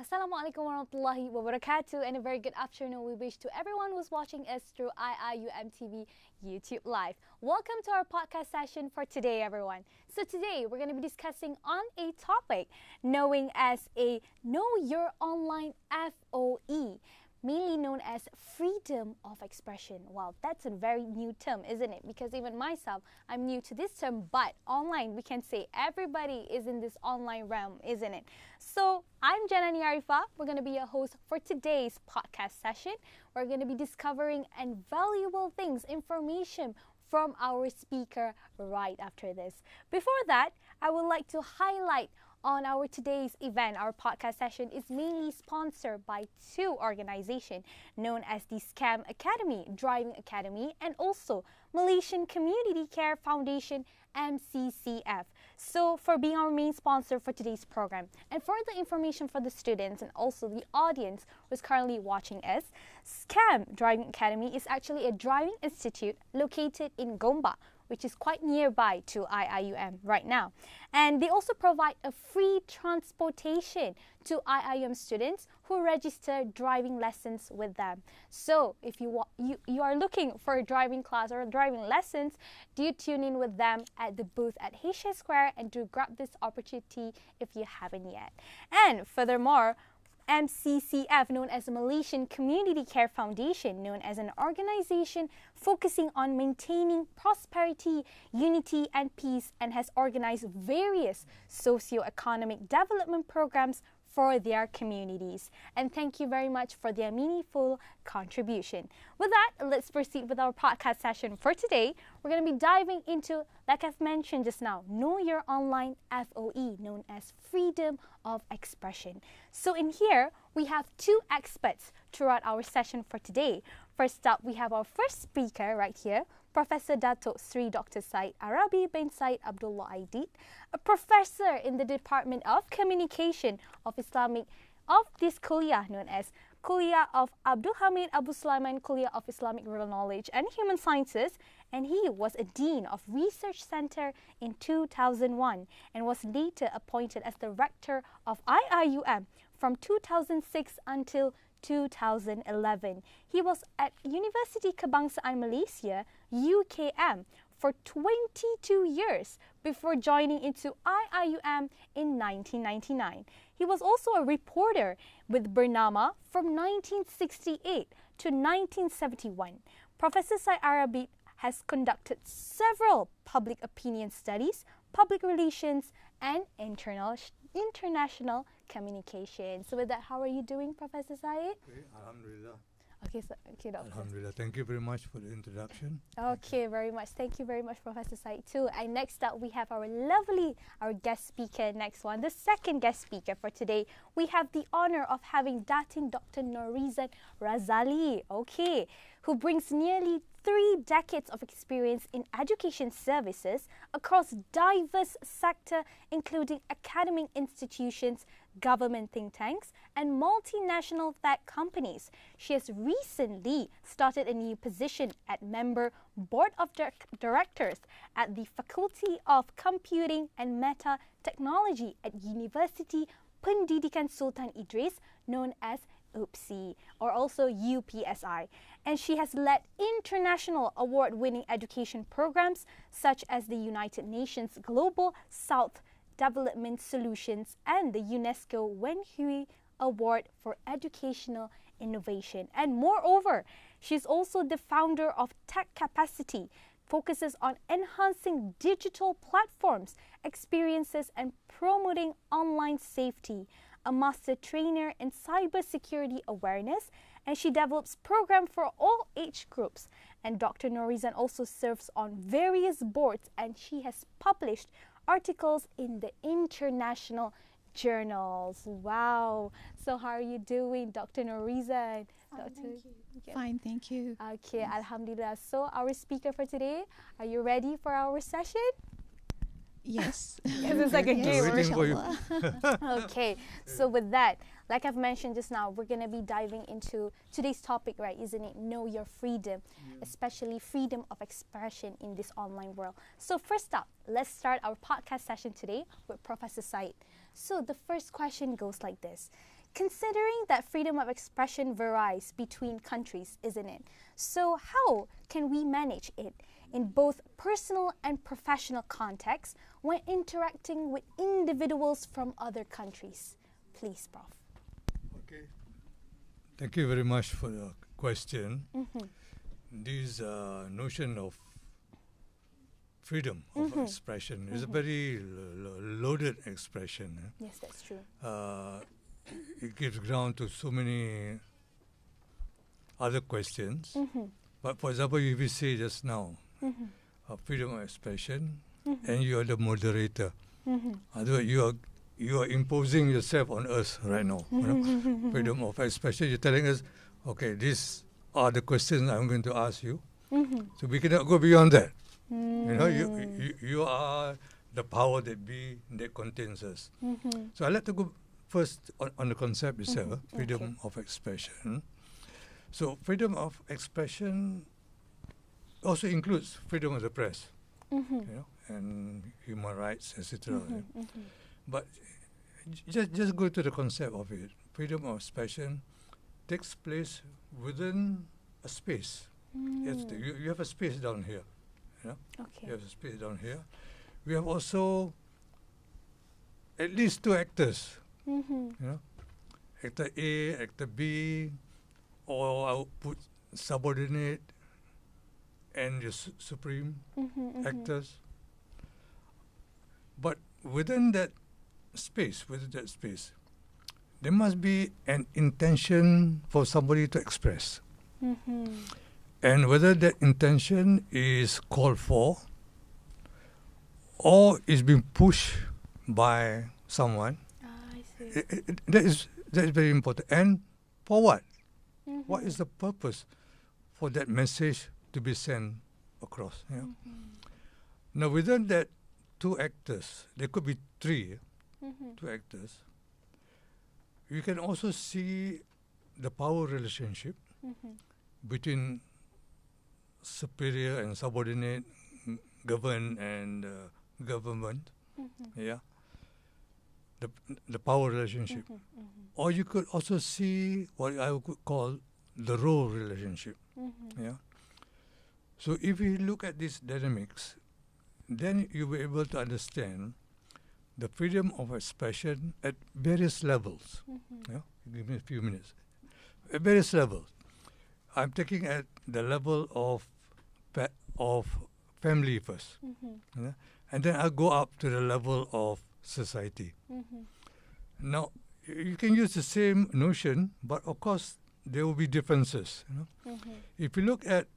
Assalamualaikum warahmatullahi wabarakatuh, and a very good afternoon we wish to everyone who's watching us through IIUMTV YouTube Live. Welcome to our podcast session for today, everyone. So today we're going to be discussing on a topic known as a Know Your Online FOE, mainly known as freedom of expression. Wow, that's a very new term, isn't it? Because even myself, I'm new to this term, but online, we can say everybody is in this online realm, isn't it? So I'm Janani Arifa. We're going to be your host for today's podcast session. We're going to be discovering valuable things, information from our speaker right after this. Before that, I would like to highlight on our today's event. Our podcast session is mainly sponsored by two organizations known as the Scam Academy, Driving Academy, and also Malaysian Community Care Foundation, MCCF. So for being our main sponsor for today's program, and for the information for the students and also the audience who's currently watching us, Scam Driving Academy is actually a driving institute located in Gombak, which is quite nearby to IIUM right now. And they also provide a free transportation to IIUM students who register driving lessons with them. So if you are looking for a driving class or driving lessons, do tune in with them at the booth at Asia Square and do grab this opportunity if you haven't yet. And furthermore, MCCF, known as the Malaysian Community Care Foundation, known as an organization focusing on maintaining prosperity, unity, and peace, and has organized various socio-economic development programs for their communities. And thank you very much for their meaningful contribution. With that, let's proceed with our podcast session for today. We're going to be diving into, like I've mentioned just now, Know Your Online FOE, known as freedom of expression. So in here, we have two experts throughout our session for today. First up, we have our first speaker right here, Professor Datuk Sri Dr. Syed Arabi bin Syed Abdullah Aidid, a professor in the Department of Communication of this kuliah known as Kuliah of Abdul Hamid Abu Sulaiman Kuliah of Islamic Rural Knowledge and Human Sciences, and he was a Dean of Research Center in 2001 and was later appointed as the Rector of IIUM from 2006 until 2011. He was at University Kebangsaan Malaysia, UKM, for 22 years before joining into IIUM in 1999. He was also a reporter with Bernama from 1968 to 1971. Professor Syed Arabi has conducted several public opinion studies, public relations, and international communication. So with that, how are you doing, Professor Syed? Okay, Alhamdulillah. Okay, Doctor. Alhamdulillah. Thank you very much for the introduction. Okay, very much. Thank you very much, Professor Syed, too. And next up, we have our guest speaker, next one, the second guest speaker for today. We have the honor of having Datin Dr. Norizan Razali, who brings nearly 3 decades of experience in education services across diverse sectors, including academic institutions, government think tanks, and multinational tech companies. She has recently started a new position at Member Board of Directors at the Faculty of Computing and Meta Technology at University Pendidikan Sultan Idris, known as UPSI, or also UPSI. And she has led international award-winning education programs such as the United Nations Global South Development Solutions and the UNESCO Wenhui Award for Educational Innovation. And moreover, she's also the founder of Tech Capacity, focuses on enhancing digital platforms, experiences, and promoting online safety, a master trainer in cybersecurity awareness, and she develops programs for all age groups. And Dr. Norizan also serves on various boards, and she has published articles in the international journals. Wow. So how are you doing, Dr. Norizan? Thank you. Fine, thank you. Okay, yes. Alhamdulillah. So our speaker for today, are you ready for our session? Yes. Because it's like a game. Waiting for you. Okay, so with that, like I've mentioned just now, we're going to be diving into today's topic, right? Isn't it? Know your freedom, especially freedom of expression in this online world. So first up, let's start our podcast session today with Professor Syed. So the first question goes like this. considering that freedom of expression varies between countries, isn't it? So how can we manage it in both personal and professional contexts when interacting with individuals from other countries? Please, Prof. Okay. Thank you very much for the question. This notion of freedom of expression is a very loaded expression. Yes, that's true. It gives ground to so many other questions. But for example, if you say just now, freedom of expression, and you are the moderator, otherwise you are imposing yourself on us right now. You know? Freedom of expression, you're telling us, okay, these are the questions I'm going to ask you. So we cannot go beyond that. You know, you are the power that be that contains us. So I'd like to go first on the concept itself, freedom of expression. So freedom of expression also includes freedom of the press, you know, and human rights, etc. But just go to the concept of it. Freedom of expression takes place within a space. You have a space down here. You know? You have a space down here. We have also at least two actors. You know, actor A, actor B, or I would put subordinate and the supreme actors. But within that space, there must be an intention for somebody to express. And whether that intention is called for or is being pushed by someone, that is very important. And for what? What is the purpose for that message to be sent across? You know? Now within that two actors, there could be three, two actors. You can also see the power relationship between superior and subordinate, governed and government. Yeah, the power relationship. Or you could also see what I would call the role relationship. Yeah. So if you look at these dynamics, then you'll be able to understand the freedom of expression at various levels. Yeah? Give me a few minutes. At various levels. I'm taking at the level of family first. Yeah? And then I'll go up to the level of society. Now, you can use the same notion, but of course, there will be differences. You know? If you look at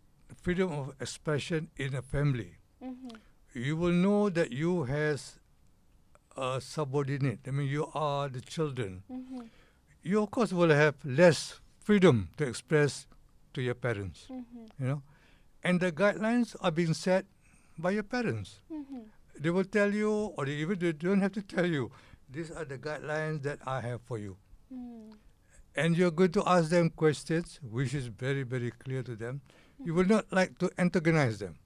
freedom of expression in a family, you will know that you has a subordinate. I mean, you are the children. You, of course, will have less freedom to express to your parents. You know, and the guidelines are being set by your parents. They will tell you, or they don't have to tell you, these are the guidelines that I have for you. And you're going to ask them questions, which is very, very clear to them. You will not like to antagonize them.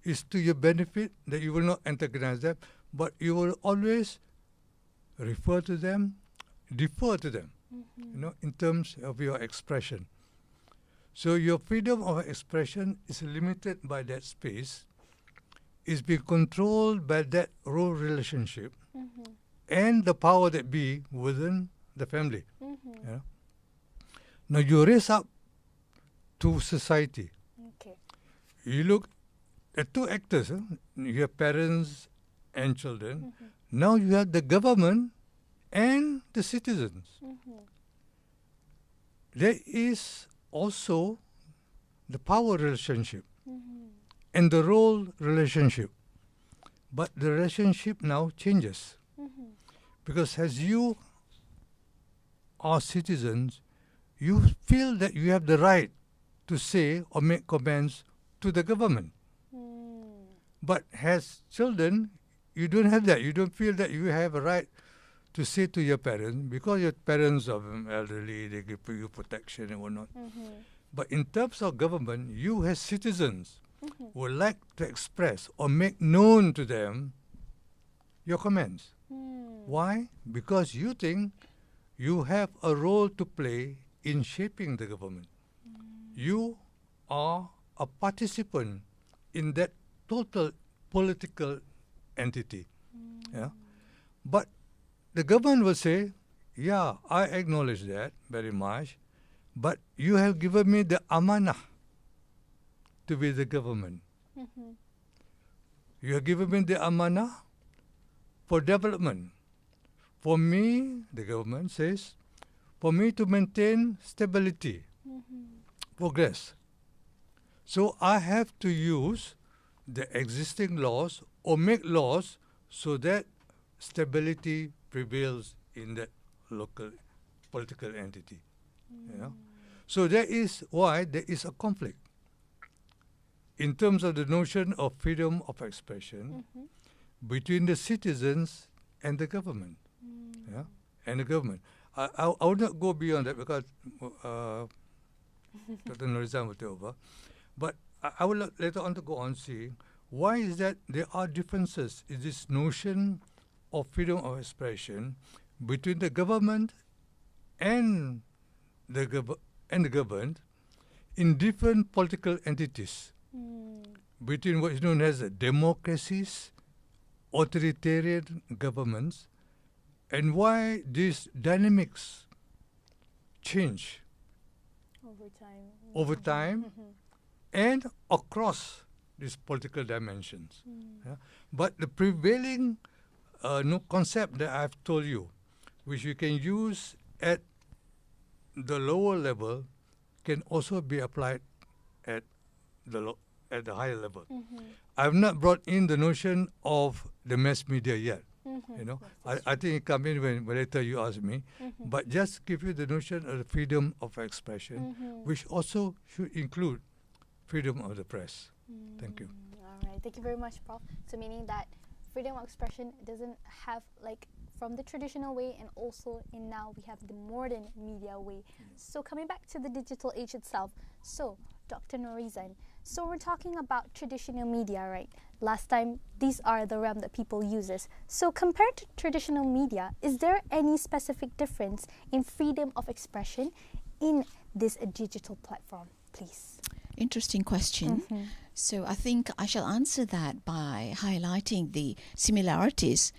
It's to your benefit that you will not antagonize them, but you will always refer to them, defer to them, you know, in terms of your expression. So your freedom of expression is limited by that space, is being controlled by that role relationship, and the power that be within the family. Yeah? Now you raise up to society. You look at two actors. You have parents and children. Now you have the government and the citizens. There is also the power relationship and the role relationship. But the relationship now changes. Because as you are citizens, you feel that you have the right to say or make comments to the government. But as children, you don't have that. You don't feel that you have a right to say to your parents, because your parents are elderly, they give you protection and whatnot. But in terms of government, you as citizens would like to express or make known to them your comments. Why? Because you think you have a role to play in shaping the government. You are a participant in that total political entity. Yeah? But the government will say, yeah, I acknowledge that very much, but you have given me the amanah to be the government. You have given me the amanah for development. For me, the government says, for me to maintain stability, progress. So I have to use the existing laws or make laws so that stability prevails in that local political entity. You know? So that is why there is a conflict in terms of the notion of freedom of expression between the citizens and the government. Yeah? And the government. I would not go beyond that because Dr. Norizan will take over. But I will later on to go on saying why is that there are differences in this notion of freedom of expression between the government and the governed in different political entities, between what is known as democracies, authoritarian governments, and why these dynamics change over time and across these political dimensions. Yeah? But the prevailing concept that I've told you, which you can use at the lower level, can also be applied at the higher level. I've not brought in the notion of the mass media yet. You know, I think it come in when later you ask me, but just give you the notion of the freedom of expression, which also should include freedom of the press. Thank you. All right, thank you very much, Prof. So meaning that freedom of expression doesn't have like from the traditional way, and also in now we have the modern media way. So coming back to the digital age itself, so Dr. Norizan, so we're talking about traditional media, right? Last time, these are the realm that people uses. So compared to traditional media, is there any specific difference in freedom of expression in this digital platform, please? Interesting question. So I think I shall answer that by highlighting the similarities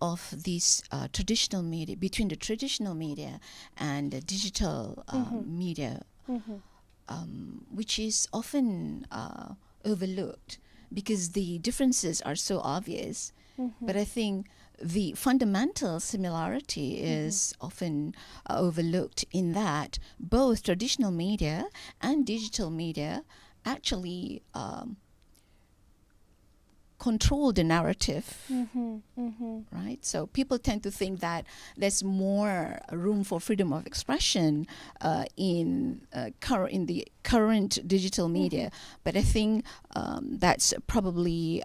of these traditional media, between the traditional media and the digital media, which is often overlooked because the differences are so obvious. But I think the fundamental similarity is often overlooked in that both traditional media and digital media actually control the narrative, right? So people tend to think that there's more room for freedom of expression in the current digital media, but I think that's probably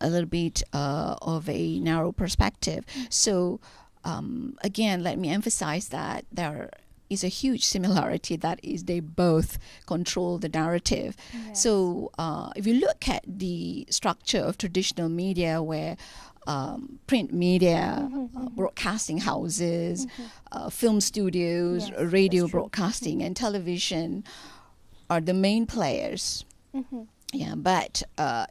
a little bit of a narrow perspective. So again, let me emphasize that there is a huge similarity, that is they both control the narrative. Yes. So if you look at the structure of traditional media where print media, broadcasting houses, film studios, radio broadcasting and television are the main players. Yeah, but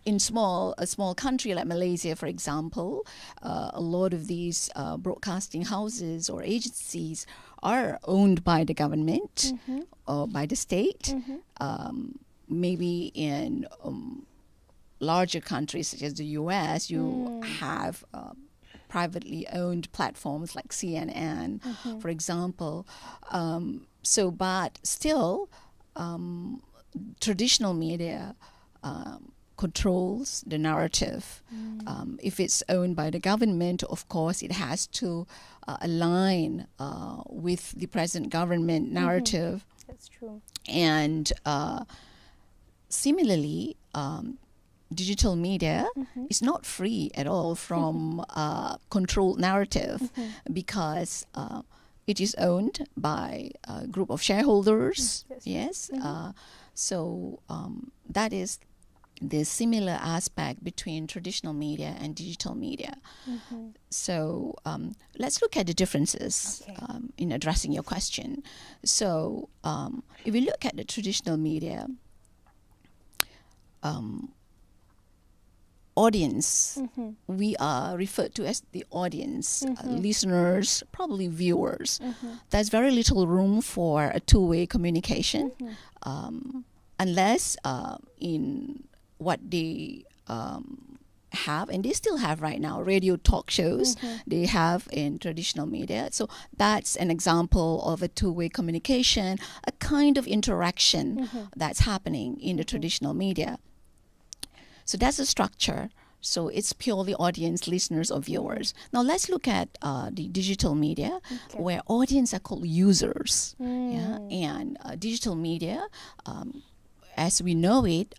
in a small country like Malaysia, for example, a lot of these broadcasting houses or agencies are owned by the government or by the state. Maybe in larger countries such as the US, you have privately owned platforms like CNN, for example. But still, traditional media controls the narrative. If it's owned by the government, of course, it has to align with the present government narrative. That's true. And similarly, digital media is not free at all from controlled narrative because it is owned by a group of shareholders. So that is the similar aspect between traditional media and digital media. So let's look at the differences in addressing your question. So if we look at the traditional media, audience, we are referred to as the audience, listeners, probably viewers. There's very little room for a two-way communication unless in what they have, and they still have right now, radio talk shows they have in traditional media. So that's an example of a two-way communication, a kind of interaction that's happening in the traditional media. So that's the structure. So it's purely audience, listeners, or viewers. Now let's look at the digital media, where audience are called users. Yeah? And digital media, as we know it,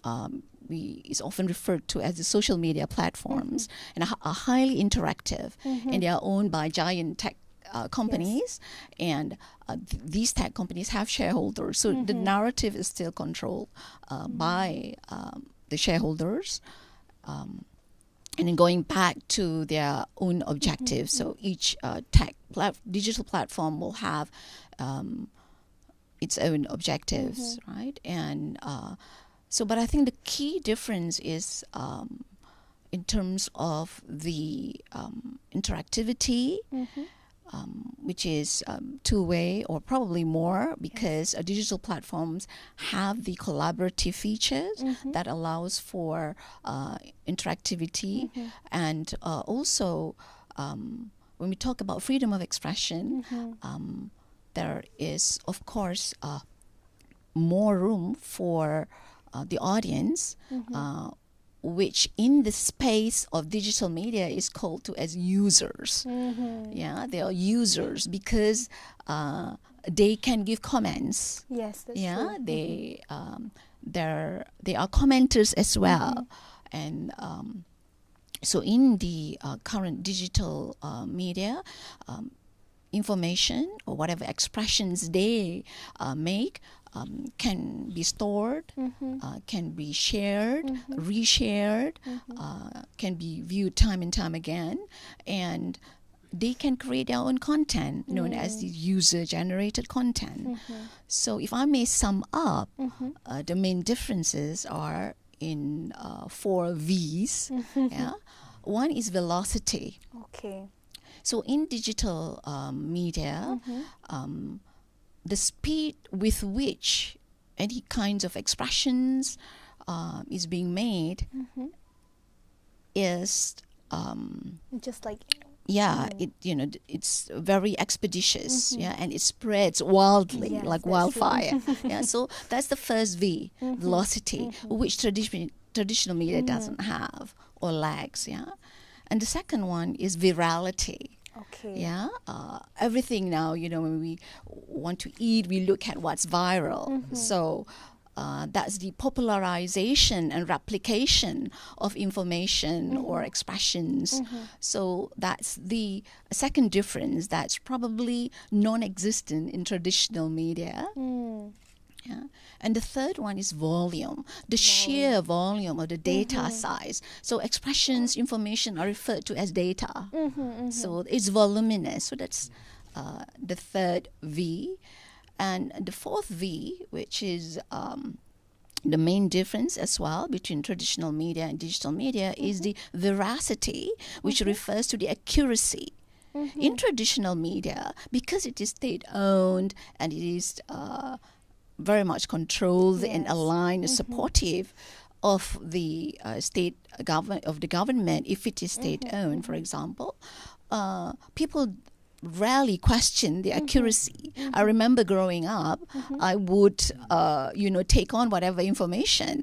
is often referred to as the social media platforms, and are highly interactive, and they are owned by giant tech companies, and these tech companies have shareholders. So the narrative is still controlled by the shareholders, and then going back to their own objectives. So each digital platform will have its own objectives, right? And but I think the key difference is in terms of the interactivity, which is two-way or probably more, because digital platforms have the collaborative features that allows for interactivity. And also, when we talk about freedom of expression, there is, of course, more room for the audience, which in the space of digital media is called to as users. Yeah, they are users because they can give comments. Yes, that's true. They are commenters as well. And so in the current digital media, information or whatever expressions they make can be stored, can be shared, reshared, can be viewed time and time again, and they can create their own content known as the user-generated content. So if I may sum up, the main differences are in 4 V's. Yeah? One is velocity. Okay. So in digital media, the speed with which any kinds of expressions is being made is just like it's very expeditious, and it spreads wildly like wildfire. So that's the first V, velocity, which traditional media doesn't have or lacks. And the second one is virality. Okay. Everything now, when we want to eat, we look at what's viral. So that's the popularization and replication of information or expressions. So that's the second difference that's probably non-existent in traditional media. And the third one is volume, the sheer volume of the data size. So expressions, information are referred to as data. So it's voluminous. So that's the third V. And the fourth V, which is the main difference as well between traditional media and digital media, is the veracity, which refers to the accuracy. In traditional media, because it is state-owned and it is very much controlled and aligned, supportive of the government, if it is state-owned, for example, people rarely question the accuracy. I remember growing up, I would, take on whatever information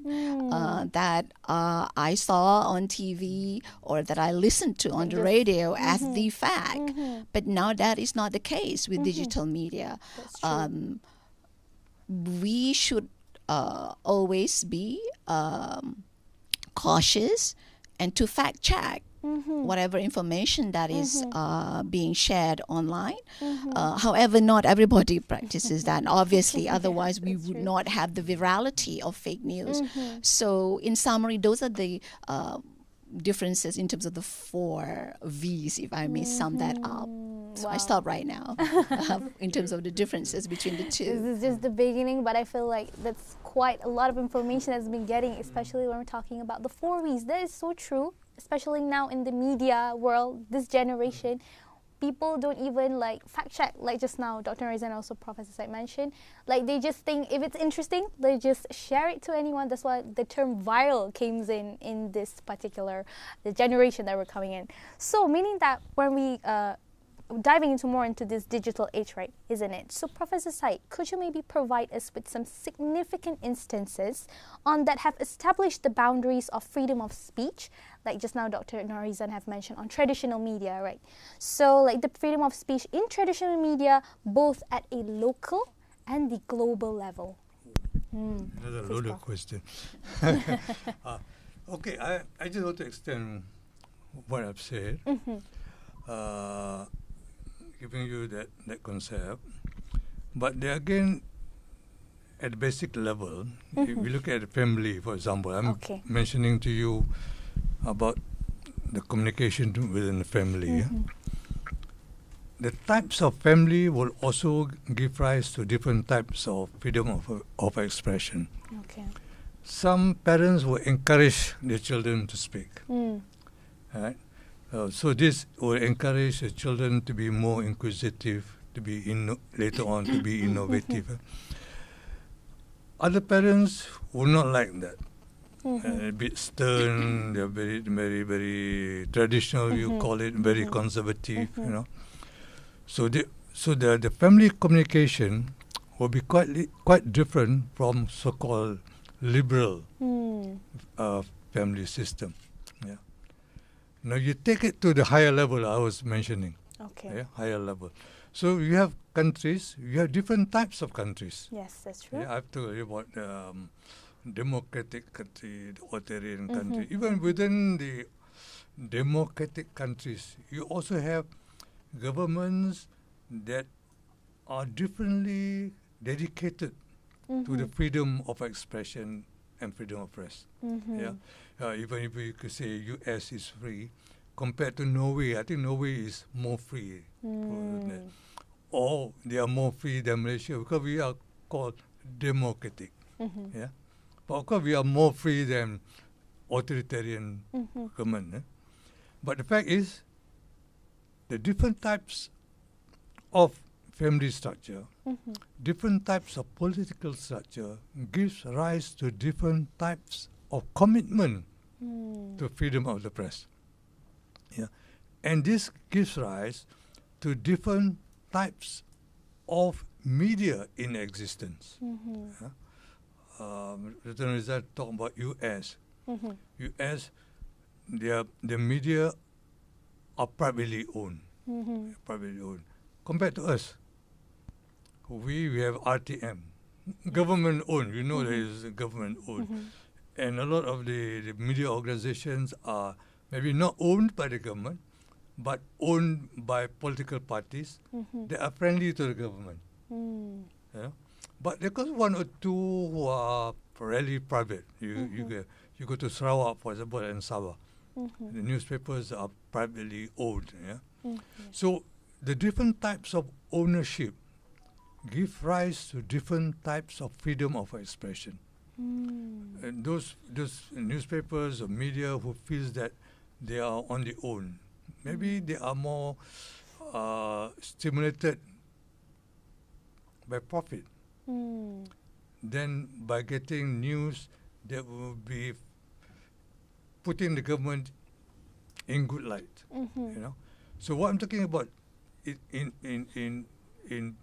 that I saw on TV or that I listened to on the radio as the fact. But now that is not the case with digital media. We should always be cautious and to fact check whatever information that is being shared online. However, not everybody practices that, obviously, otherwise we would not have the virality of fake news. So in summary, those are the differences in terms of the 4 V's, if I may sum that up. So I stop right now in terms of the differences between the two. This is just the beginning, but I feel like that's quite a lot of information that's been getting, especially when we're talking about the 4 V's. That is so true, especially now in the media world, this generation. People don't even like fact check, like just now Dr. Nuriza and also Professor Said mentioned. Like they just think if it's interesting, they just share it to anyone. That's why the term viral comes in this particular, the generation that we're coming in. So meaning that when we diving into more into this digital age, right, isn't it? So Professor Said, could you maybe provide us with some significant instances on that have established the boundaries of freedom of speech, like just now Dr. Norizan have mentioned on traditional media, right? So like the freedom of speech in traditional media, both at a local and the global level. Another loaded question. Okay, I just want to extend what I've said. Giving you that concept, but there again, at the basic level, if we look at the family, for example, I'm mentioning to you about the communication within the family. The types of family will also give rise to different types of freedom of expression. Some parents will encourage their children to speak. Right? So this will encourage the children to be more inquisitive, to be later on to be innovative. Other parents will not like that. A bit stern, they're very, very, very traditional. You call it very conservative. You know. So the family communication will be quite different from so-called liberal family system. Yeah. Now you take it to the higher level I was mentioning. Higher level. So you have countries, you have different types of countries. Yes, that's true. Yeah, I've told you about democratic country, the authoritarian country. Even within the democratic countries, you also have governments that are differently dedicated to the freedom of expression and freedom of press. Yeah. Even if you could say US is free, compared to Norway, I think Norway is more free. Or they are more free than Malaysia because we are called democratic. Yeah. But of course we are more free than authoritarian government. But the fact is, the different types of family structure, different types of political structure gives rise to different types of commitment to freedom of the press. Yeah. And this gives rise to different types of media in existence. The result talk about US. US, the media are privately owned. Privately owned. Compared to us, we have RTM, government owned. You know there is government owned. And a lot of the media organizations are maybe not owned by the government, but owned by political parties that are friendly to the government. Yeah? But there could one or two who are really private. You go to Sarawak, for example, and Sabah. The newspapers are privately owned. Yeah? So the different types of ownership give rise to different types of freedom of expression. And those newspapers or media who feels that they are on their own, maybe they are more stimulated by profit than by getting news that will be putting the government in good light. You know. So what I'm talking about in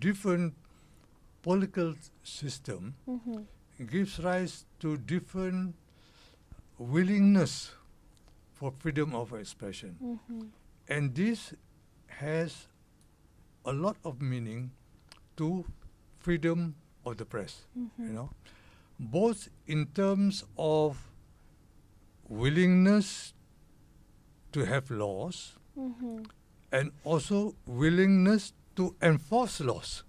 different political system gives rise to different willingness for freedom of expression. And this has a lot of meaning to freedom of the press, you know, both in terms of willingness to have laws and also willingness to enforce laws.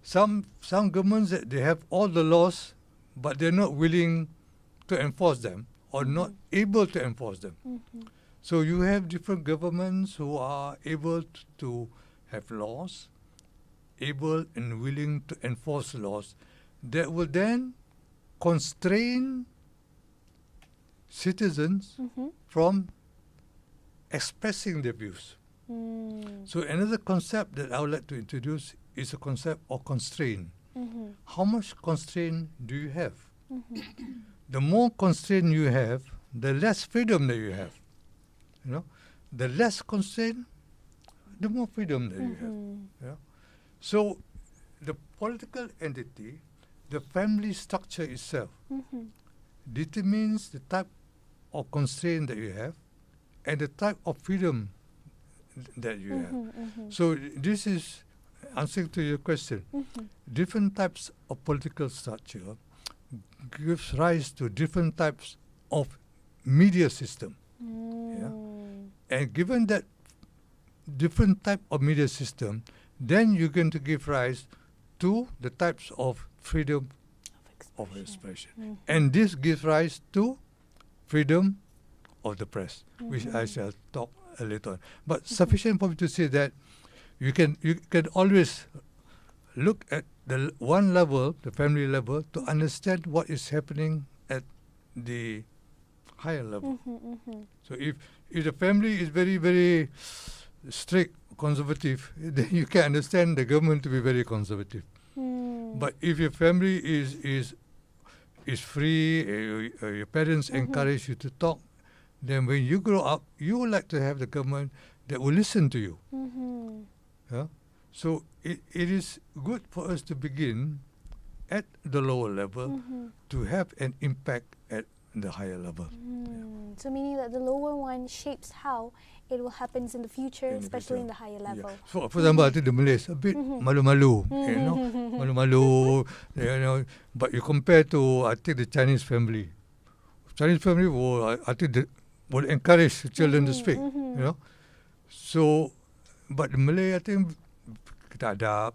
Some governments, they have all the laws, but they're not willing to enforce them or not able to enforce them. So you have different governments who are able to have laws, able and willing to enforce laws that will then constrain citizens from expressing their views. So another concept that I would like to introduce is a concept of constraint. How much constraint do you have? The more constraint you have, the less freedom that you have. You know, the less constraint, the more freedom that you have. Yeah? So the political entity, the family structure itself, determines the type of constraint that you have and the type of freedom that you have. So this is answering to your question. Different types of political structure gives rise to different types of media system. Yeah? And given that different type of media system, then you're going to give rise to the types of freedom of expression. And this gives rise to freedom of the press, which I shall talk a little on. But sufficient for me to say that you can always look at the one level, the family level, to understand what is happening at the higher level. So if the family is very, very strict, conservative, then you can understand the government to be very conservative. But if your family is free, your parents encourage you to talk, then when you grow up, you would like to have the government that will listen to you. Yeah? So it is good for us to begin at the lower level to have an impact at the higher level. So meaning that the lower one shapes how it will happen in the future, especially in the higher level. So, for example, I think the Malays a bit malu-malu, you know, malu-malu, you know. But you compare to, I think, the Chinese family. Chinese family will, I think, will encourage children to speak, you know. So, but the Malay, I think, tak adab,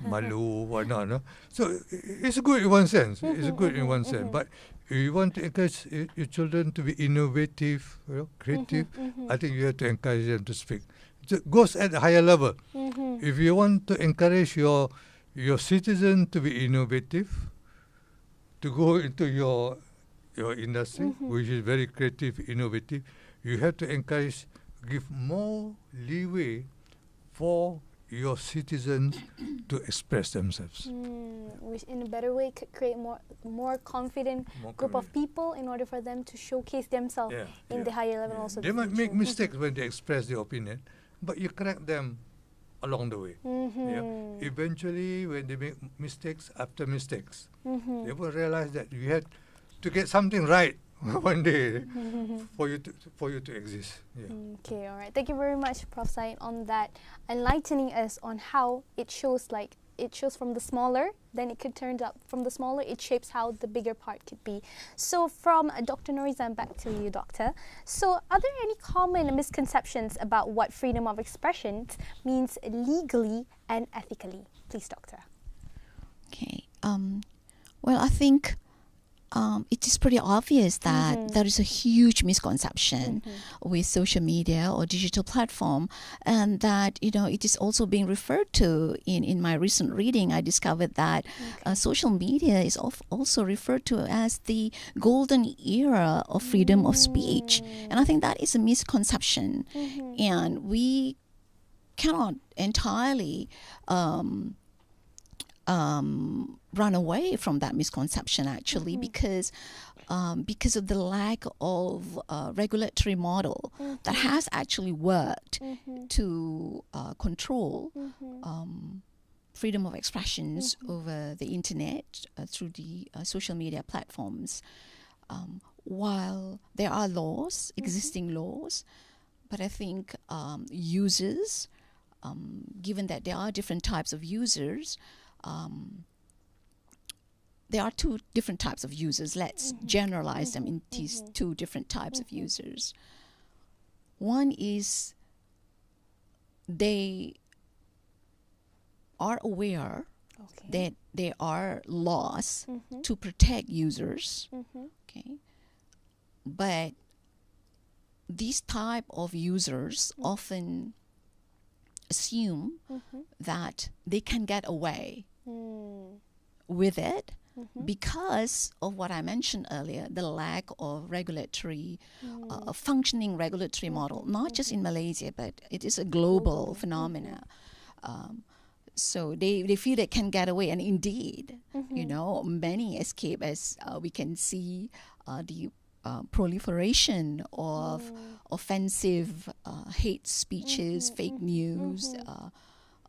malu, whatnot. No? So it's good in one sense. It's good in one sense. But if you want to encourage your children to be innovative, you know, creative, I think you have to encourage them to speak. It goes at a higher level. If you want to encourage your citizen to be innovative, to go into your industry, which is very creative, innovative, you have to encourage, give more leeway for your citizens to express themselves. Which in a better way could create more confident group of people in order for them to showcase themselves in the higher level also. They might make mistakes when they express their opinion, but you correct them along the way. Eventually, when they make mistakes after mistakes, they will realize that you had to get something right one day for you to exist. Okay, all right. Thank you very much, Prof. Syed, on that, enlightening us on how it shows from the smaller, then it could turn up from the smaller, it shapes how the bigger part could be. So from Dr. Norizan, back to you, Doctor. So are there any common misconceptions about what freedom of expression means legally and ethically? Please, Doctor. Okay. Well, I think it is pretty obvious that there is a huge misconception with social media or digital platform, and that it is also being referred to in my recent reading. I discovered that social media is also referred to as the golden era of freedom of speech, and I think that is a misconception, and we cannot entirely run away from that misconception, actually, because of the lack of regulatory model that has actually worked to control freedom of expressions over the internet through the social media platforms. While there are laws, existing laws, but I think users, given that there are different types of users, there are two different types of users. Let's generalize them into two different types of users. One is they are aware that there are laws to protect users, okay, but these type of users often assume that they can get away with it because of what I mentioned earlier, the lack of regulatory, functioning regulatory model, not just in Malaysia, but it is a global phenomena. So they feel they can get away, and indeed, you know, many escape, as we can see the proliferation of offensive hate speeches, fake news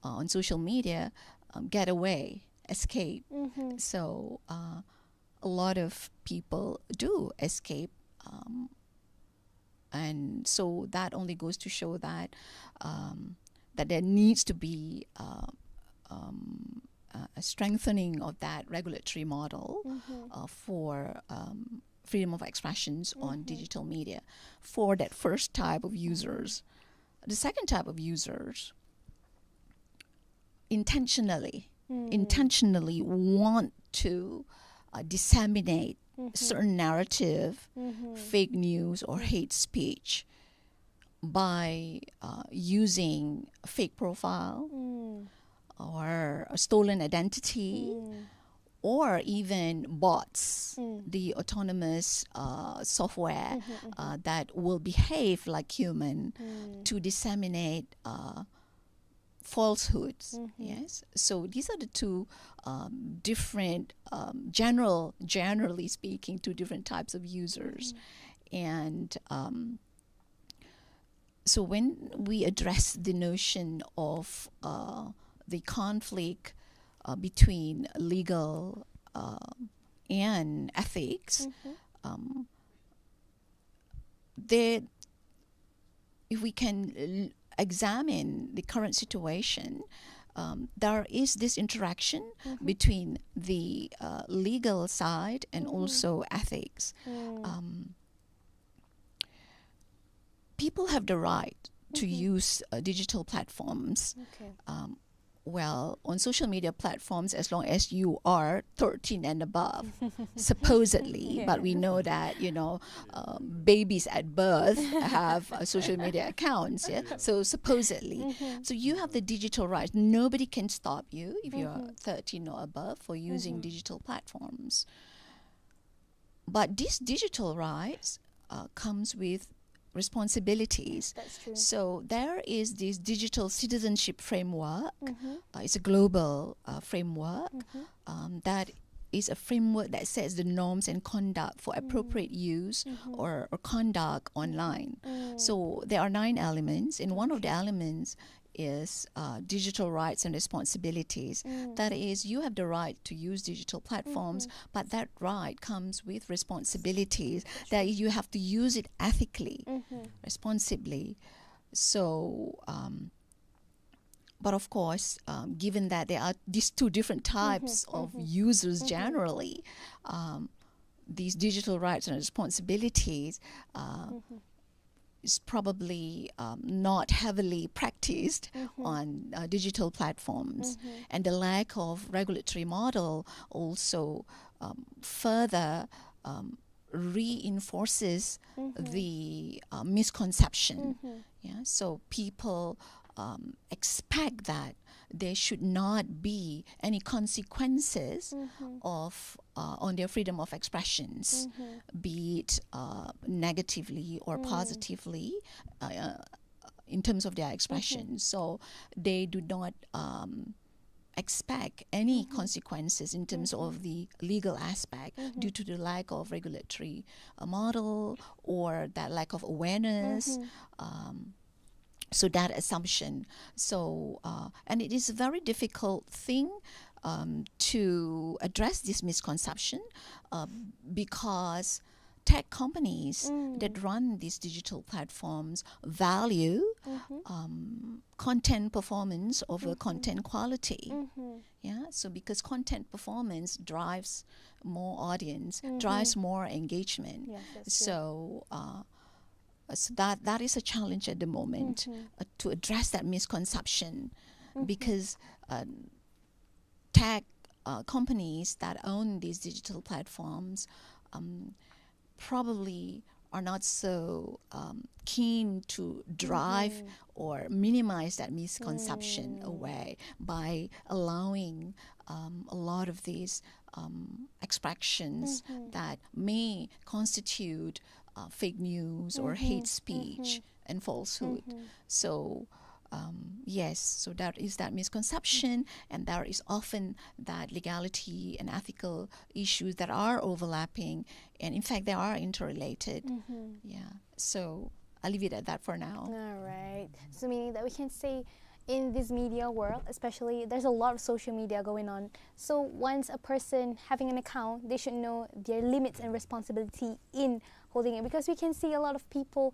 on social media, get away, escape. So a lot of people do escape, and so that only goes to show that that there needs to be a strengthening of that regulatory model for freedom of expressions on digital media for that first type of users. The second type of users intentionally want to disseminate certain narrative, fake news, or hate speech by using a fake profile or a stolen identity, or even bots, the autonomous software that will behave like human to disseminate falsehoods. Yes, so these are the two different, generally speaking, two different types of users, and so when we address the notion of the conflict between legal and ethics, if we can examine the current situation, there is this interaction between the legal side and also ethics. People have the right to use digital platforms. Well, on social media platforms, as long as you are 13 and above, supposedly. But we know that, you know, babies at birth have social media accounts. Yeah? So supposedly. So you have the digital rights. Nobody can stop you if you're 13 or above for using digital platforms. But these digital rights comes with responsibilities. That's true. So there is this digital citizenship framework. It's a global framework that is a framework that sets the norms and conduct for appropriate use or conduct online. So there are 9 elements, and one of the elements is digital rights and responsibilities. That is, you have the right to use digital platforms, but that right comes with responsibilities, that you have to use it ethically, responsibly. So, but of course, given that there are these two different types of users generally, these digital rights and responsibilities is probably not heavily practiced on digital platforms. And the lack of regulatory model also further reinforces the misconception. Yeah? So people expect that there should not be any consequences of on their freedom of expressions, be it negatively or positively in terms of their expression. So they do not expect any consequences in terms of the legal aspect due to the lack of regulatory model or that lack of awareness. So that assumption. So, and it is a very difficult thing to address this misconception because tech companies that run these digital platforms value content performance over content quality. Yeah, so because content performance drives more audience, drives more engagement. Yes, that's so So that is a challenge at the moment, to address that misconception, because tech companies that own these digital platforms probably are not so keen to drive or minimize that misconception away by allowing a lot of these expressions that may constitute fake news or hate speech and falsehood. So yes, so that is that misconception, and there is often that legality and ethical issues that are overlapping, and in fact they are interrelated. Yeah, so I'll leave it at that for now. All right. So meaning that we can say in this media world, especially, there's a lot of social media going on. So once a person having an account, they should know their limits and responsibility in holding it, because we can see a lot of people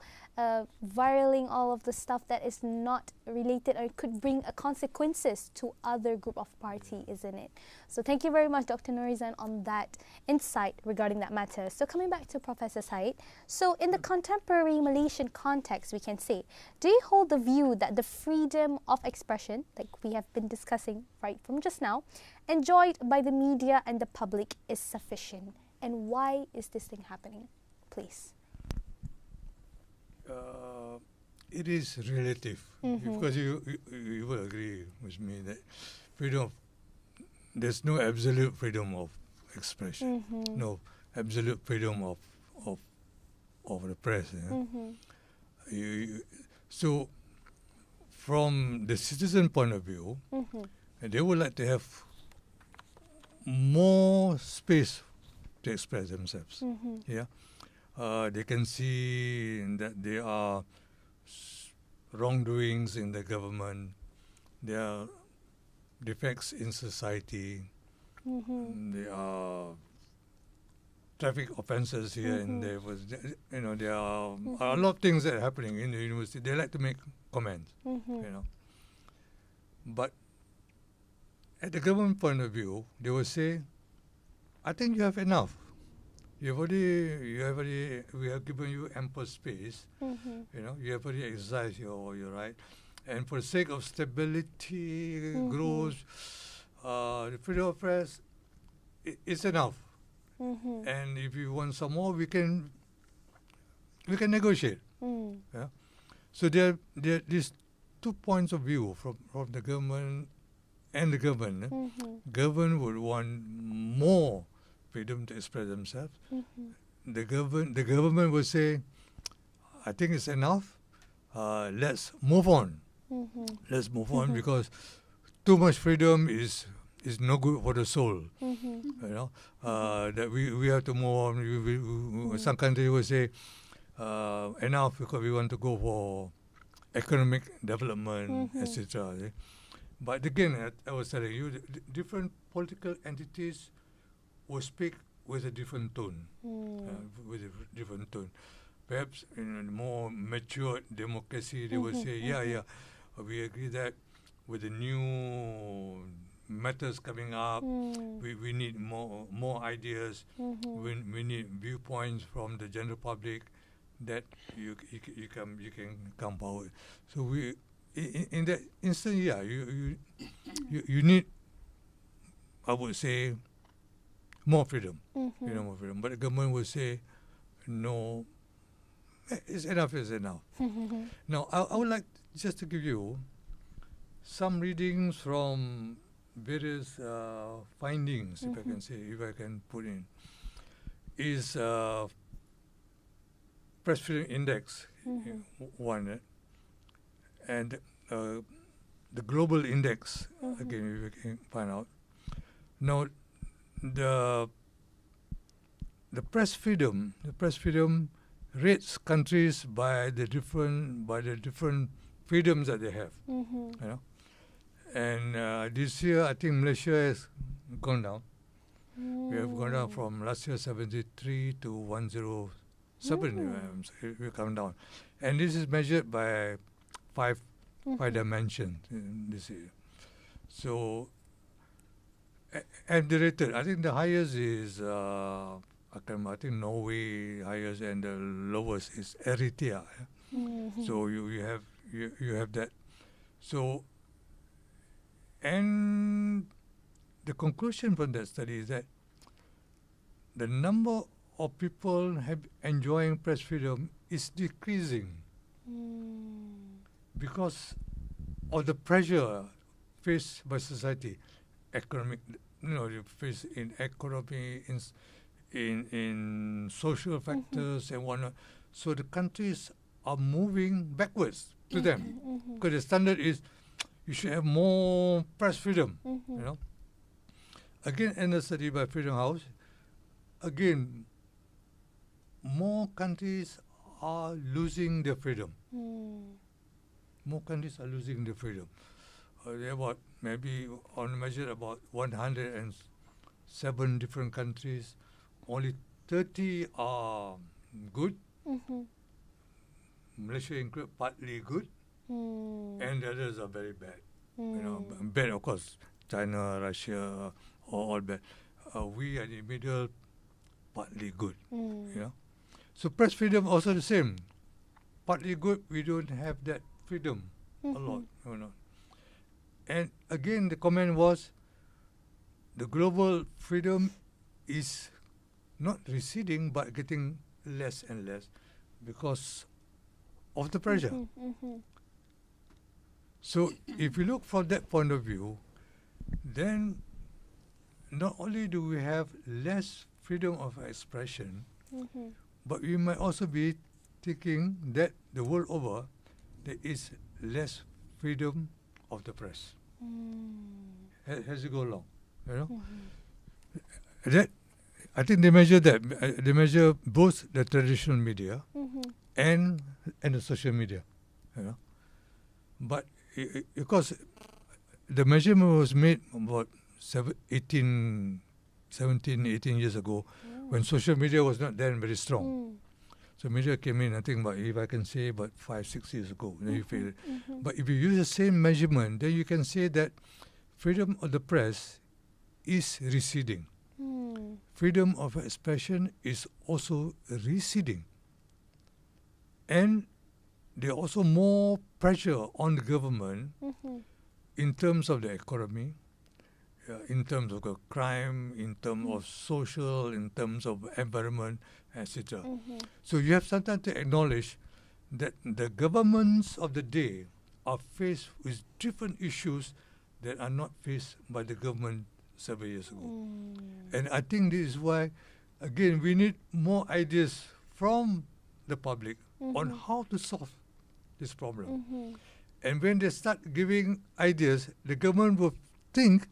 viraling all of the stuff that is not related or could bring consequences to other group of party, isn't it? So thank you very much, Dr. Nurizan, on that insight regarding that matter. So coming back to Professor Said, so in the contemporary Malaysian context, we can say, do you hold the view that the freedom of expression, like we have been discussing right from just now, enjoyed by the media and the public is sufficient? And why is this thing happening? Please. It is relative, because you will agree with me that there's no absolute freedom of expression, no absolute freedom of the press. So from the citizen point of view, they would like to have more space to express themselves. Yeah. They can see that there are wrongdoings in the government, there are defects in society, there are traffic offences here and there. There are a lot of things that are happening in the university. They like to make comments, But at the government point of view, they will say, I think you have enough. We have given you ample space. You have already exercised your right, and for the sake of stability, growth, the freedom of press, it's enough. And if you want some more, we can negotiate. Yeah. So there are these 2 points of view from the government and the government. Government would want more freedom to express themselves. The government will say, I think it's enough. Let's move on. Let's move on, because too much freedom is no good for the soul. That we have to move on. Some countries will say enough, because we want to go for economic development, etc. But again, I was telling you, different political entities will speak with a different tone. Perhaps in a more mature democracy, they will say, we agree that with the new matters coming up, we need more ideas. We need viewpoints from the general public that you can come forward. So we, in that instant, you need, I would say, more freedom. More freedom. But the government will say, no, it's enough, it's enough. Now, I would like just to give you some readings from various findings, if I can say, if I can put in, is Press Freedom Index, one, and the Global Index, again, if you can find out. Now, the press freedom rates countries by the different freedoms that they have. And this year, I think Malaysia has gone down. We have gone down from last year 73 to 107. We've come down, and this is measured by five dimensions this year. So, and the rated, I think the highest is I think Norway highest and the lowest is Eritrea. So you have that. So, and the conclusion from that study is that the number of people enjoying press freedom is decreasing because of the pressure faced by society, economic, you face in economy, in social factors and whatnot. So the countries are moving backwards to them because the standard is you should have more press freedom. Again, in a study by Freedom House, again, more countries are losing their freedom. More countries are losing their freedom. There are about maybe on measure about 107 different countries. Only 30 are good. Malaysia included, partly good, and the others are very bad. Bad of course. China, Russia, all bad. We are in the middle, partly good. So press freedom also the same. Partly good, we don't have that freedom a lot. And again, the comment was, the global freedom is not receding, but getting less and less because of the pressure. So if you look from that point of view, then not only do we have less freedom of expression, but we might also be thinking that the world over, there is less freedom of the press. As you go along, That, I think they measure that. They measure both the traditional media and the social media. But because the measurement was made about 17, 18 years ago, when social media was not then very strong. So media came in, I think, if I can say, about 5-6 years ago. Then you feel it. But if you use the same measurement, then you can say that freedom of the press is receding. Freedom of expression is also receding. And there are also more pressure on the government in terms of the economy, in terms of crime, in terms of social, in terms of environment, etc. So you have sometimes to acknowledge that the governments of the day are faced with different issues that are not faced by the government several years ago. And I think this is why, again, we need more ideas from the public on how to solve this problem. And when they start giving ideas, the government will think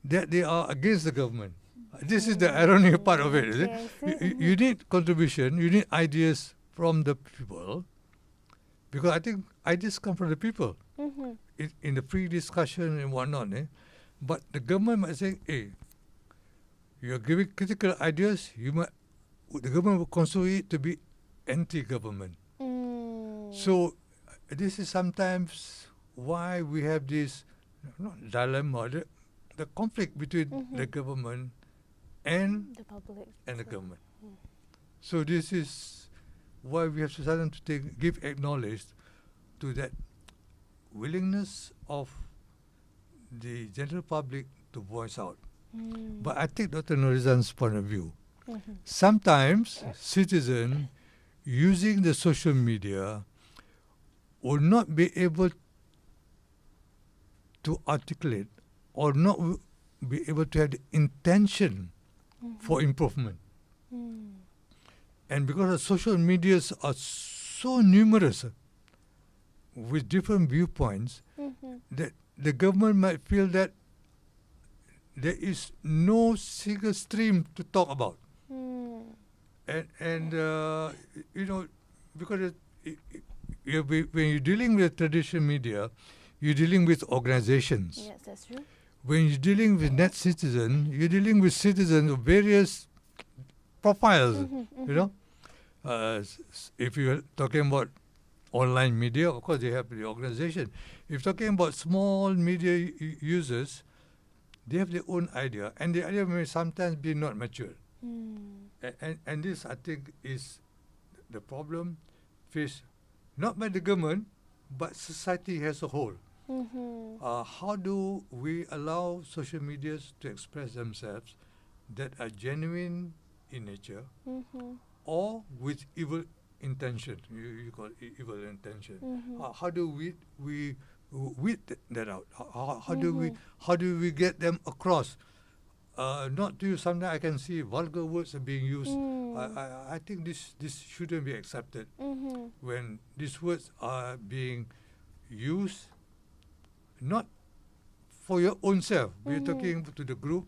that they are against the government. This is the ironic part of it, is it? You need contribution, you need ideas from the people, because I think ideas come from the people in the pre-discussion and whatnot. But the government might say, hey, you are giving critical ideas, the government will consider it to be anti-government. So this is sometimes why we have this dilemma, the conflict between the government and the public and the government. So this is why we have to give acknowledge to that willingness of the general public to voice out. But I take Dr. Norizan's point of view. Sometimes citizens using the social media will not be able to articulate or not be able to have the intention for improvement. And because the social medias are so numerous with different viewpoints, that the government might feel that there is no single stream to talk about. And because when you're dealing with traditional media, you're dealing with organizations. Yes, that's true. When you're dealing with net citizens, you're dealing with citizens of various profiles. If you're talking about online media, of course they have the organization. If you're talking about small media users, they have their own idea, and the idea may sometimes be not mature. And this, I think, is the problem faced not by the government, but society as a whole. How do we allow social medias to express themselves that are genuine in nature or with evil intention? You call it evil intention. How do we weed that out? How do we get them across? Not to use something I can see vulgar words are being used. I think this shouldn't be accepted when these words are being used not for your own self. We're talking to the group,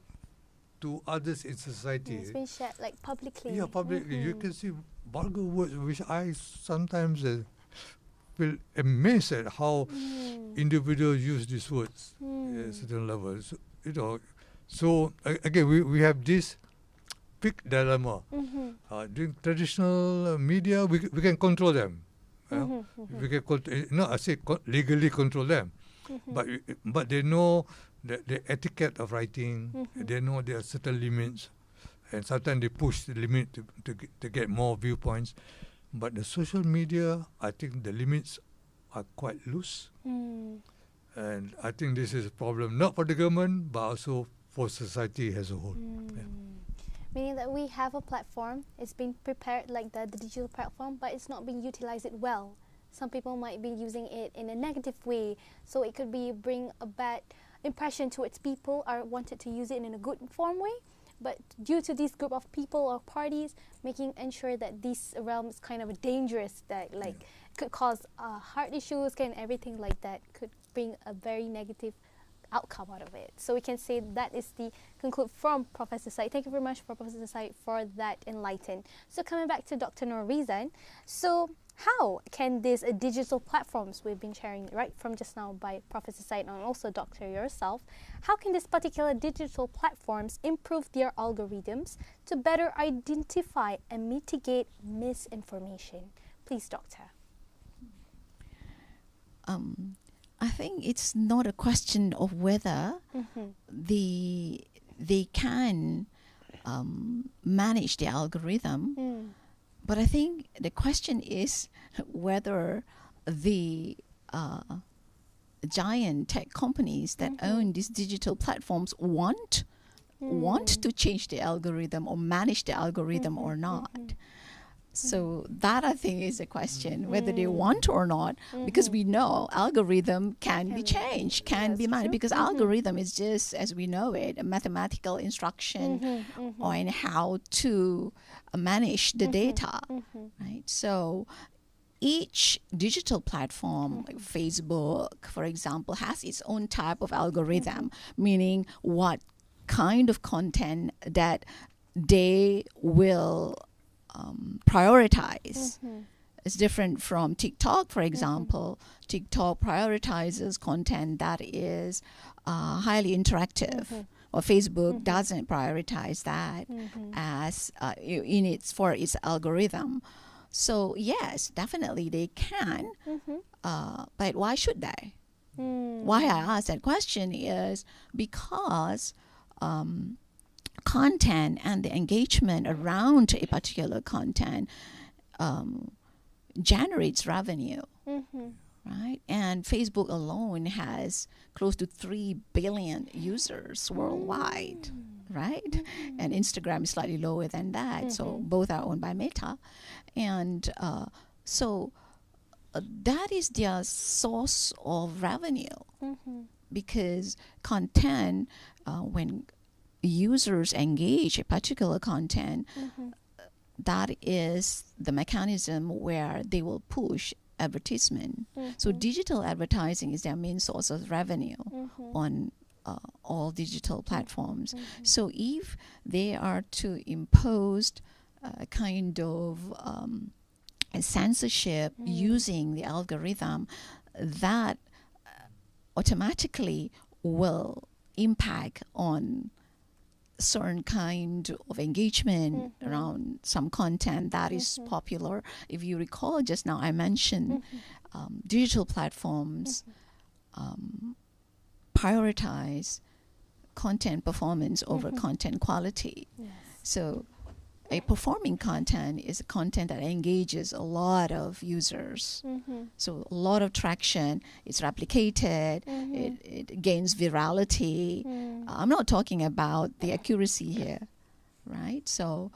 to others in society. It's been shared like publicly. Yeah, publicly. You can see vulgar words, which I sometimes feel amazed at how individuals use these words at a certain level. So, again, we have this big dilemma. During traditional media, we can control them. We can I say legally control them. But they know the etiquette of writing. They know there are certain limits, and sometimes they push the limit to get more viewpoints. But the social media, I think the limits are quite loose, and I think this is a problem not for the government but also for society as a whole. Meaning that we have a platform, it's been prepared like the digital platform, but it's not being utilized well. Some people might be using it in a negative way, so it could bring a bad impression towards people or wanted to use it in a good form way. But due to this group of people or parties ensure that this realm is kind of dangerous, that could cause heart issues and everything like that, could bring a very negative outcome out of it. So we can say that is the conclude from Professor Syed. Thank you very much for Professor Syed for that enlighten. So coming back to Dr. Norizan, so how can these digital platforms we've been sharing right from just now by Professor Syed and also Doctor yourself, how can these particular digital platforms improve their algorithms to better identify and mitigate misinformation? Please, Doctor. I think it's not a question of whether they can manage the algorithm, but I think the question is whether the giant tech companies that own these digital platforms want to change the algorithm or manage the algorithm or not. So that, I think, is a question, whether they want or not, because we know algorithm can be changed, can be managed, because algorithm is just, as we know it, a mathematical instruction on how to manage the data, right? So each digital platform, like Facebook, for example, has its own type of algorithm, meaning what kind of content that they will prioritize. It's different from TikTok, for example. TikTok prioritizes content that is highly interactive, or Facebook doesn't prioritize that as for its algorithm. So yes, definitely they can, but why should they? Why I ask that question is because content and the engagement around a particular content generates revenue, right? And Facebook alone has close to 3 billion users worldwide, right? And Instagram is slightly lower than that, so both are owned by Meta. And so that is their source of revenue, because content, when users engage a particular content, that is the mechanism where they will push advertisement. So digital advertising is their main source of revenue on all digital platforms. So if they are to impose a kind of a censorship using the algorithm, that automatically will impact on certain kind of engagement around some content that is popular. If you recall, just now I mentioned digital platforms prioritize content performance over content quality. So a performing content is a content that engages a lot of users. So a lot of traction, it's replicated, it gains virality. I'm not talking about the accuracy here, right? So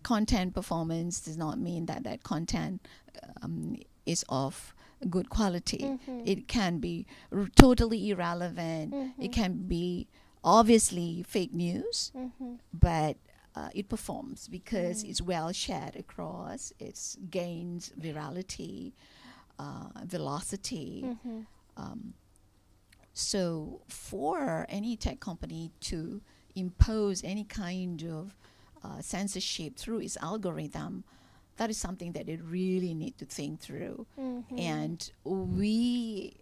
content performance does not mean that that content is of good quality. It can be totally irrelevant. It can be obviously fake news, but it performs because it's well shared across. It gains virality, velocity. So for any tech company to impose any kind of censorship through its algorithm, that is something that they really need to think through. And we,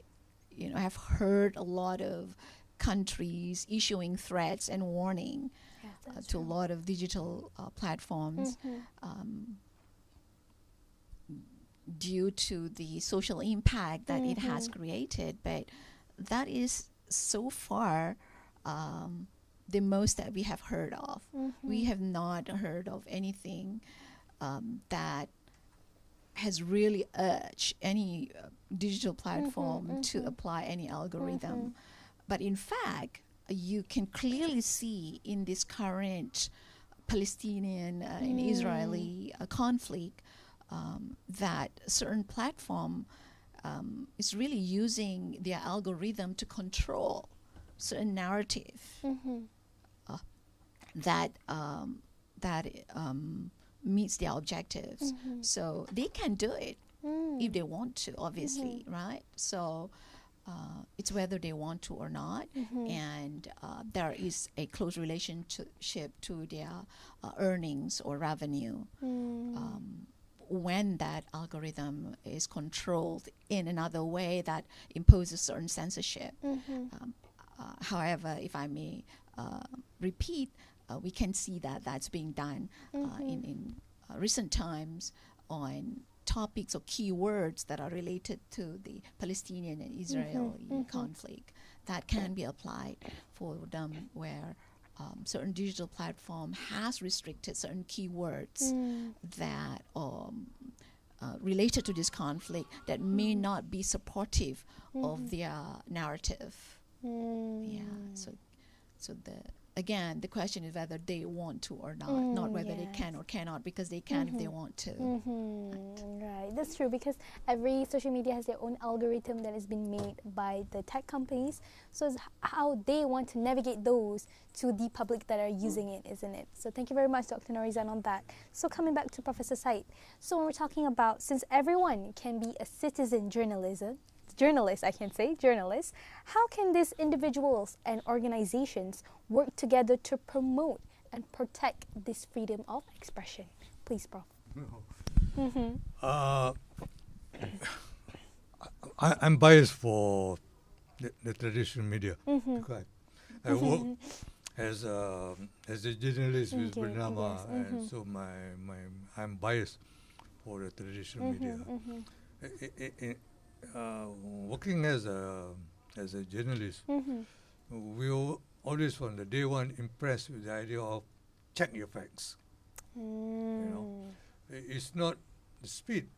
have heard a lot of countries issuing threats and warning to a lot of digital platforms due to the social impact that it has created. But that is so far the most that we have heard of. We have not heard of anything that has really urged any digital platform to apply any algorithm. But in fact, you can clearly see in this current Palestinian and Israeli conflict that certain platform is really using their algorithm to control certain narrative that meets their objectives. So they can do it if they want to, obviously, right? So it's whether they want to or not, and there is a close relationship to their earnings or revenue when that algorithm is controlled in another way that imposes certain censorship. However, if I may repeat, we can see that that's being done in recent times on topics or keywords that are related to the Palestinian and Israeli conflict that can be applied for them where certain digital platform has restricted certain keywords that are related to this conflict that may not be supportive of their narrative. So the question is whether they want to or not, not whether they can or cannot, because they can if they want to. Right, that's true, because every social media has their own algorithm that has been made by the tech companies. So it's how they want to navigate those to the public that are using it, isn't it? So thank you very much, Dr. Norizan, on that. So coming back to Professor Said, so when we're talking about, since everyone can be a citizen journalist, how can these individuals and organizations work together to promote and protect this freedom of expression? Please, Prof. I'm biased for the traditional media because I work as a journalist with Bernama, and so I'm biased for the traditional media. Working as a journalist, we were always from the day one impressed with the idea of check your facts. It's not the speed.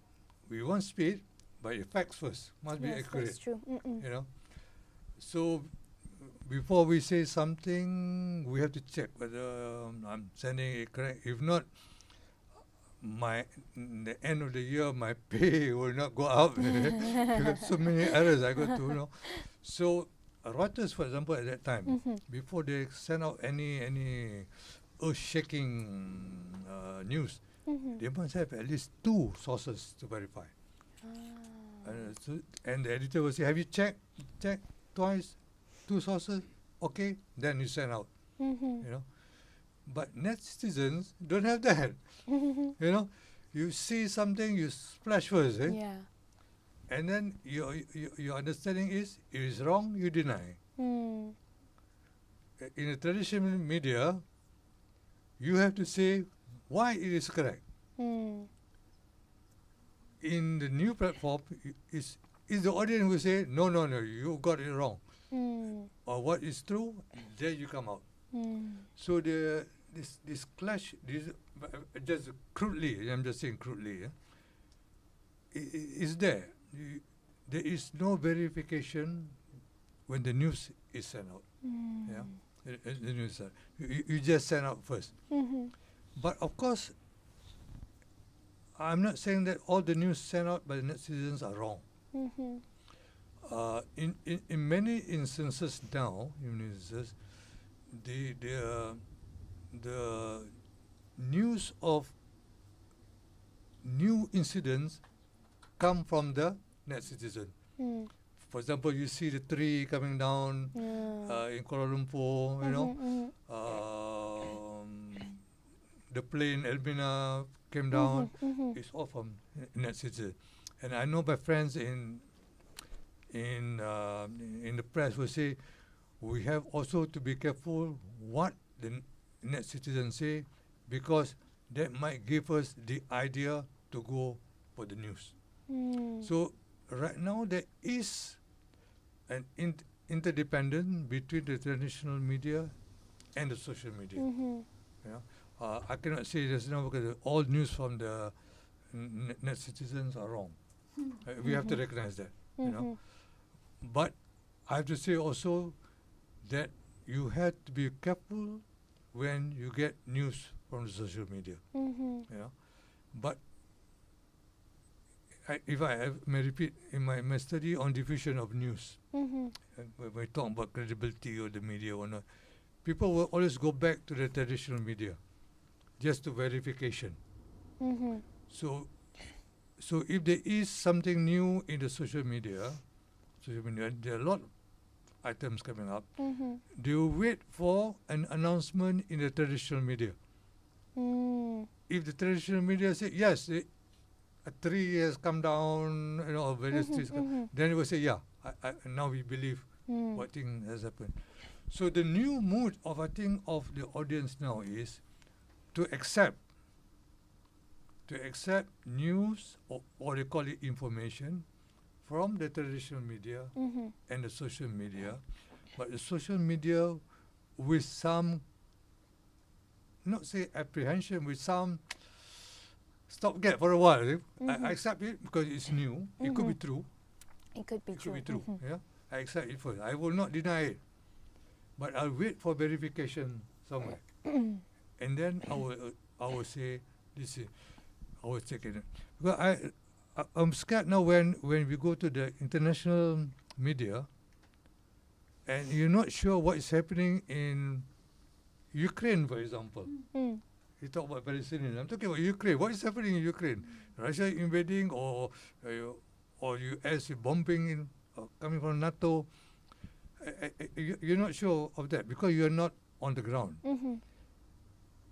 We want speed, but your facts first must be accurate. That's true. So before we say something, we have to check whether I'm sending it correct. If not, the end of the year, my pay will not go up. Because so many errors I got to. So Reuters, for example, at that time, before they send out any earth-shaking news, they must have at least 2 sources to verify. And the editor will say, have you checked twice, 2 sources? Okay, then you send out. But netizens don't have that. You see something, you splash first, and then your understanding is, if it's wrong, you deny. In the traditional media, you have to say why it is correct. In the new platform, is the audience who say, no, you got it wrong. Or what is true, there you come out. So the this clash, just crudely, I'm just saying crudely, is there. There is no verification when the news is sent out. Yeah, the news. You just send out first. But of course, I'm not saying that all the news sent out by the netizens are wrong. In many instances now, the news of new incidents come from the net citizen. For example, you see the tree coming down in Kuala Lumpur, the plane Elmina came down. It's all from net citizen. And I know my friends in the press will say, we have also to be careful what the net citizens say, because that might give us the idea to go for the news. So right now there is an interdependence between the traditional media and the social media. I cannot say this now because all news from the net citizens are wrong. We have to recognize that. But I have to say also that you have to be careful when you get news from the social media. But if I may repeat, in my study on diffusion of news, when we talk about credibility of the media or not, people will always go back to the traditional media just to verification. So if there is something new in the social media, there are a lot of items coming up, they will wait for an announcement in the traditional media. If the traditional media say, yes, a tree has come down, various trees, then it will say, yeah, now we believe what thing has happened. So the new mood of, I think, of the audience now is to accept news, or they call it information, from the traditional media and the social media. But the social media with some, not say apprehension, with some stopgap for a while. I accept it because it's new. It could be true. It could be true. Yeah, I accept it first. I will not deny it, but I'll wait for verification somewhere, and then I will say this is. I will take it. Because I'm scared now when we go to the international media, and you're not sure what is happening in Ukraine, for example. You talk about Palestinians. I'm talking about Ukraine. What is happening in Ukraine? Russia invading, or US bombing coming from NATO? You're not sure of that because you're not on the ground.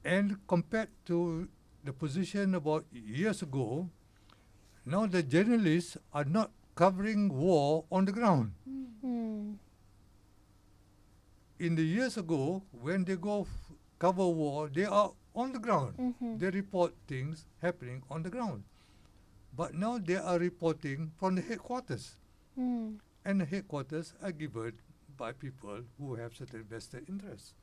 And compared to the position about years ago, now the journalists are not covering war on the ground. In the years ago, when they go cover war, they are on the ground. They report things happening on the ground. But now they are reporting from the headquarters. And the headquarters are given by people who have certain vested interests.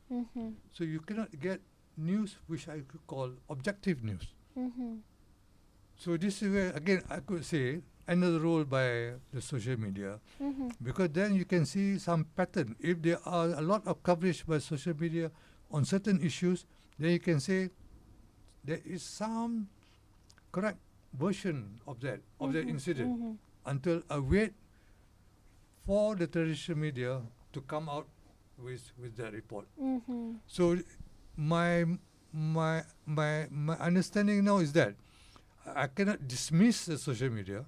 So you cannot get news which I could call objective news. So this is where, again, I could say another role by the social media, because then you can see some pattern. If there are a lot of coverage by social media on certain issues, then you can say there is some correct version of that incident until I wait for the traditional media to come out with that report. So my understanding now is that I cannot dismiss the social media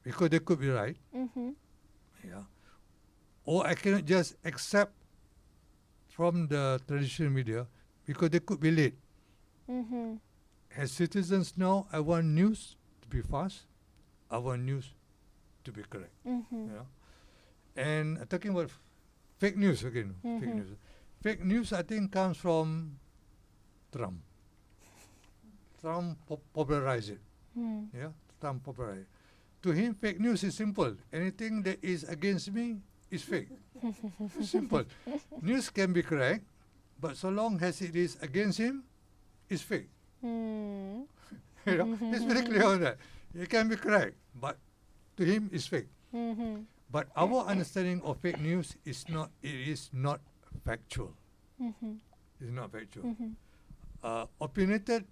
because they could be right. Yeah. Or I cannot just accept from the traditional media because they could be late. As citizens now, I want news to be fast. I want news to be correct. And talking about fake news again. Fake news, I think, comes from Trump. Trump popularized it. Trump popularized it. To him, fake news is simple. Anything that is against me is fake. Simple. News can be correct, But so long as it is against him, it's fake. Mm. You know, it's very clear on that. It can be correct, but to him, it's fake. Mm-hmm. But our understanding of fake news is not. It is not factual. Mm-hmm. It's not factual. Mm-hmm. Opinionated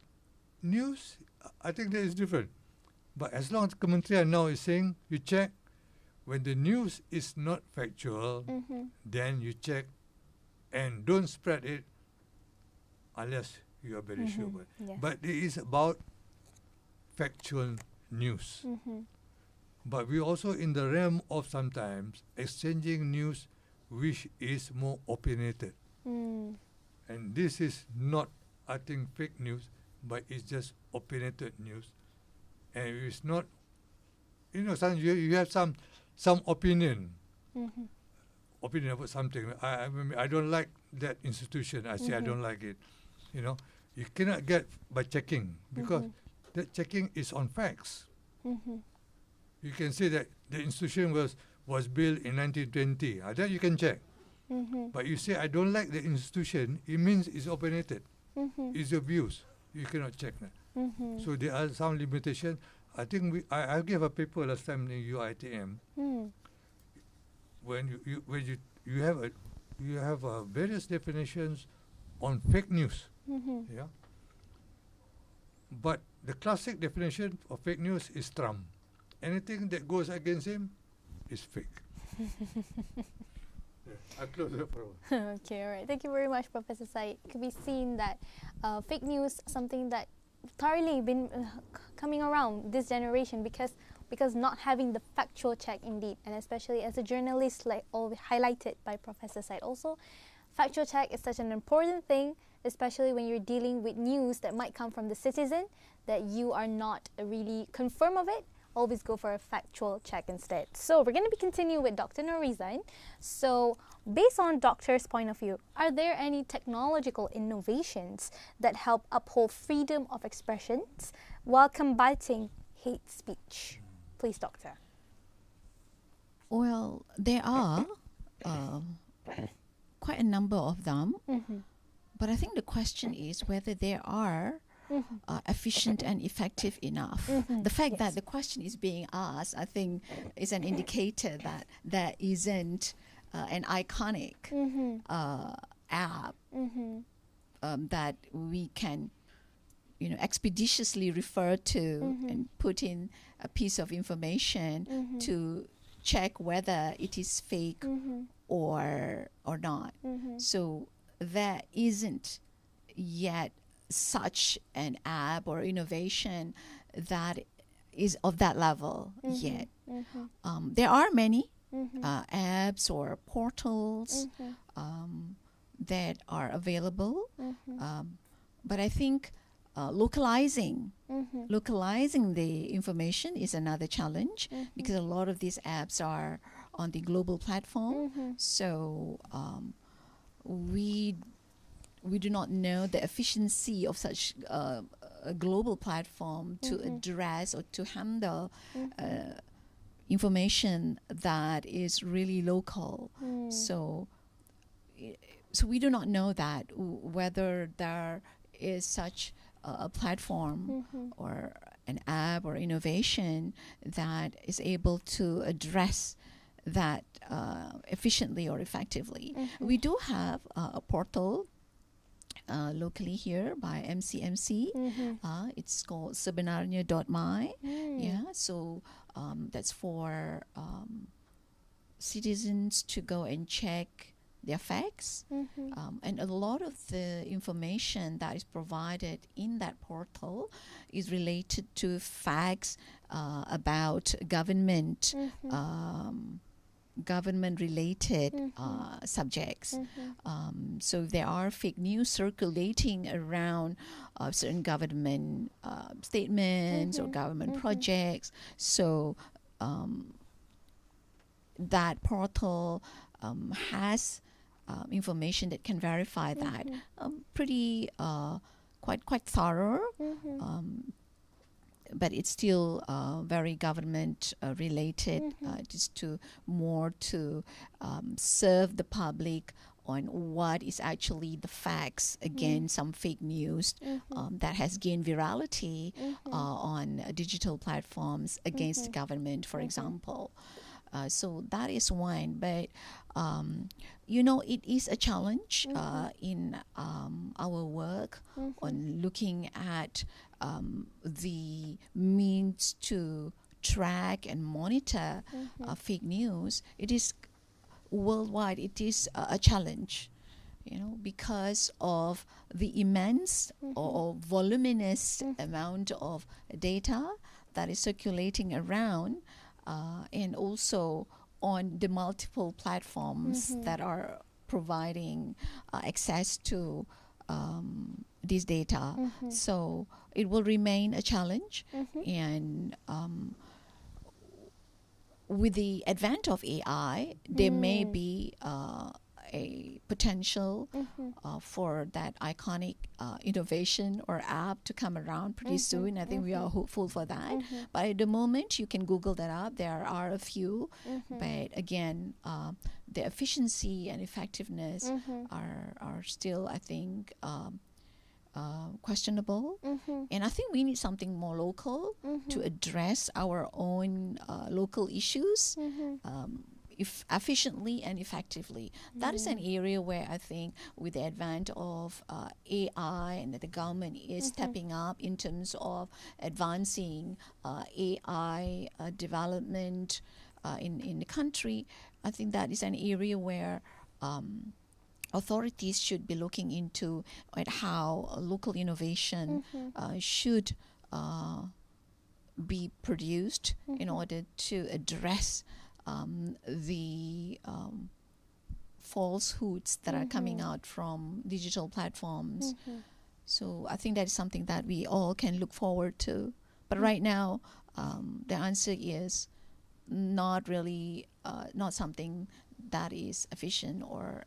news, I think that is different. But as long as Kementerian now is saying, you check when the news is not factual, Mm-hmm. then you check and don't spread it unless you are very sure. Yeah. But it is about factual news. Mm-hmm. But we also in the realm of sometimes exchanging news which is more opinionated. Mm. And this is not, I think, fake news, but it's just opinionated news. And it's not, you know, you have some opinion. Mm-hmm. Opinion about something. I mean, I don't like that institution. I say I don't like it. You know, you cannot get by checking because that checking is on facts. Mm-hmm. You can say that the institution was built in 1920. That you can check. Mm-hmm. But you say I don't like the institution, it means it's opinionated. Mm-hmm. It's your views. You cannot check that. Mm-hmm. So there are some limitations. I think I gave a paper last time in UITM. Mm. When you have various definitions on fake news. Mm-hmm. Yeah. But the classic definition of fake news is Trump. Anything that goes against him is fake. I close it for a while. Okay, all right. Thank you very much, Professor Said. It could be seen that fake news, something that thoroughly been coming around this generation because not having the factual check indeed, and especially as a journalist, like all highlighted by Professor Said also, factual check is such an important thing, especially when you're dealing with news that might come from the citizen that you are not really confirmed of it. Always go for a factual check instead. So we're going to be continuing with Dr. Norizan. So based on doctor's point of view, are there any technological innovations that help uphold freedom of expressions while combating hate speech? Please, doctor. Well, there are quite a number of them, but I think the question is whether they are efficient and effective enough. The fact that the question is being asked, I think, is an indicator that there isn't an iconic app that we can, expeditiously refer to and put in a piece of information to check whether it is fake or not. So there isn't yet such an app or innovation that is of that level yet. There are many apps or portals that are available, but I think localizing the information is another challenge because a lot of these apps are on the global platform. So we do not know the efficiency of such a global platform to address or to handle information that is really local. So we do not know that whether there is such a platform or an app or innovation that is able to address that efficiently or effectively. We do have a portal locally here by MCMC. It's called sebenarnya.my. Yeah, so that's for citizens to go and check their facts. And a lot of the information that is provided in that portal is related to facts about government related subjects. So there are fake news circulating around certain government statements or government projects. So that portal has information that can verify that. Pretty quite thorough. But it's still very government related, just to serve the public on what is actually the facts against some fake news that has gained virality on digital platforms against the government, for example. So that is one. But, it is a challenge in our work on looking at the means to track and monitor fake news. It is worldwide, it is a challenge, because of the immense or voluminous amount of data that is circulating around, and also on the multiple platforms that are providing access to this data. So it will remain a challenge, and with the advent of AI, there may be a potential for that iconic innovation or app to come around pretty soon. I think we are hopeful for that. But at the moment, you can Google that up. There are a few. But again, the efficiency and effectiveness are still, I think, questionable. And I think we need something more local to address our own local issues if efficiently and effectively. That is an area where I think with the advent of AI and that the government is stepping up in terms of advancing AI development in the country, I think that is an area where authorities should be looking into at how local innovation should be produced in order to address the falsehoods that are coming out from digital platforms. So I think that is something that we all can look forward to. But right now, the answer is not really, not something that is efficient or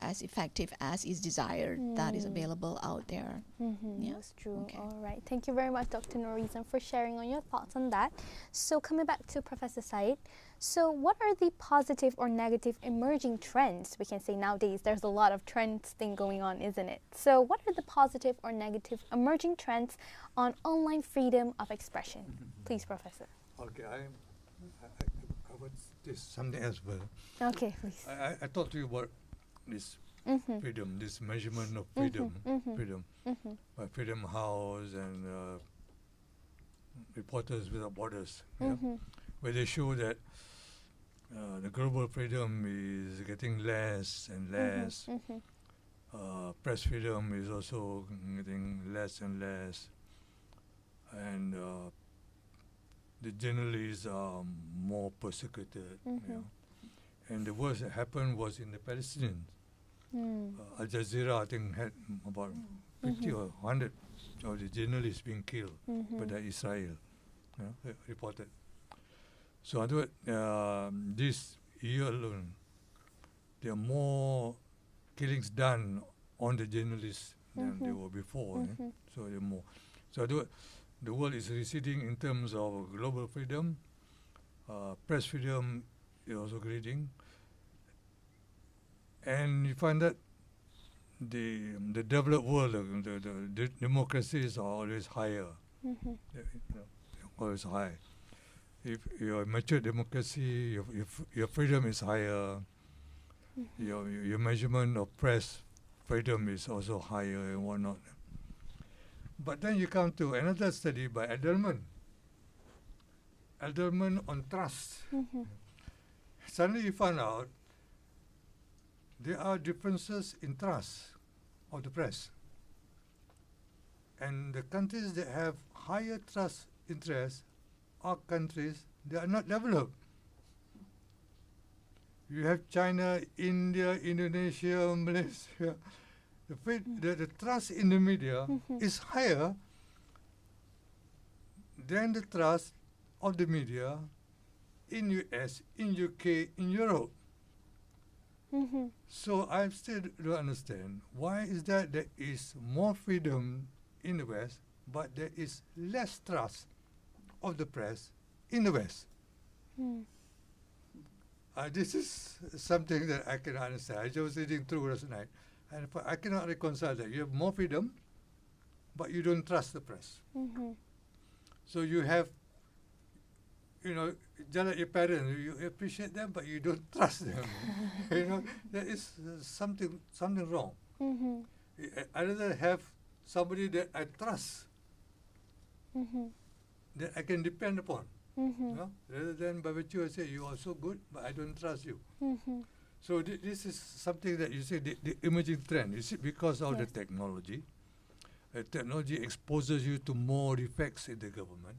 as effective as is desired that is available out there. Yeah, that's true. Okay. All right. Thank you very much, Dr. Norizam, for sharing on your thoughts on that. So coming back to Professor Said, so what are the positive or negative emerging trends? We can say nowadays there's a lot of trends thing going on, isn't it? So what are the positive or negative emerging trends on online freedom of expression? Please, Professor. Okay, I would say something else, but okay, please. I talked to you about this freedom, this measurement of freedom, by Freedom House and Reporters Without Borders, where they show that the global freedom is getting less and less. Press freedom is also getting less and less, and the journalists are more persecuted. And the worst that happened was in the Palestinians. Al Jazeera, I think, had about 50 or 100 of the journalists being killed by the Israel, reported. So I thought this year alone, there are more killings done on the journalists than there were before. So there are more. So I thought the world is receding in terms of global freedom. Press freedom is also receding. And you find that the developed world, the democracies are always higher, always high. If you're a mature democracy, your freedom is higher. Your measurement of press freedom is also higher and whatnot. But then you come to another study by Edelman on trust. Suddenly you find out there are differences in trust of the press. And the countries that have higher trust interests are countries that are not developed. You have China, India, Indonesia, Malaysia. The trust in the media is higher than the trust of the media in US, in UK, in Europe. So I still don't understand why is that there is more freedom in the West, but there is less trust of the press in the West. this is something that I can understand. I was reading through last night, and I cannot reconcile that. You have more freedom, but you don't trust the press. So you have, just like your parents, you appreciate them, but you don't trust them. There is something wrong. I rather have somebody that I trust, that I can depend upon. Rather than by virtue I say you are so good, but I don't trust you. So this is something that you say the emerging trend. Is it because of the technology? Technology exposes you to more effects in the government.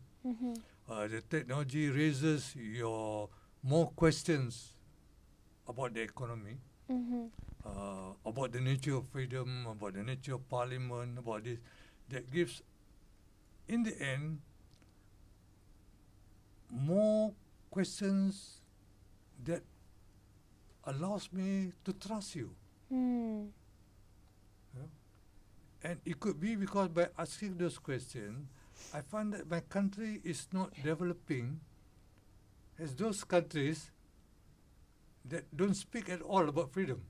The technology raises your more questions about the economy, about the nature of freedom, about the nature of parliament, about this. That gives, in the end, more questions that allows me to trust you. And it could be because by asking those questions, I find that my country is not developing as those countries that don't speak at all about freedom.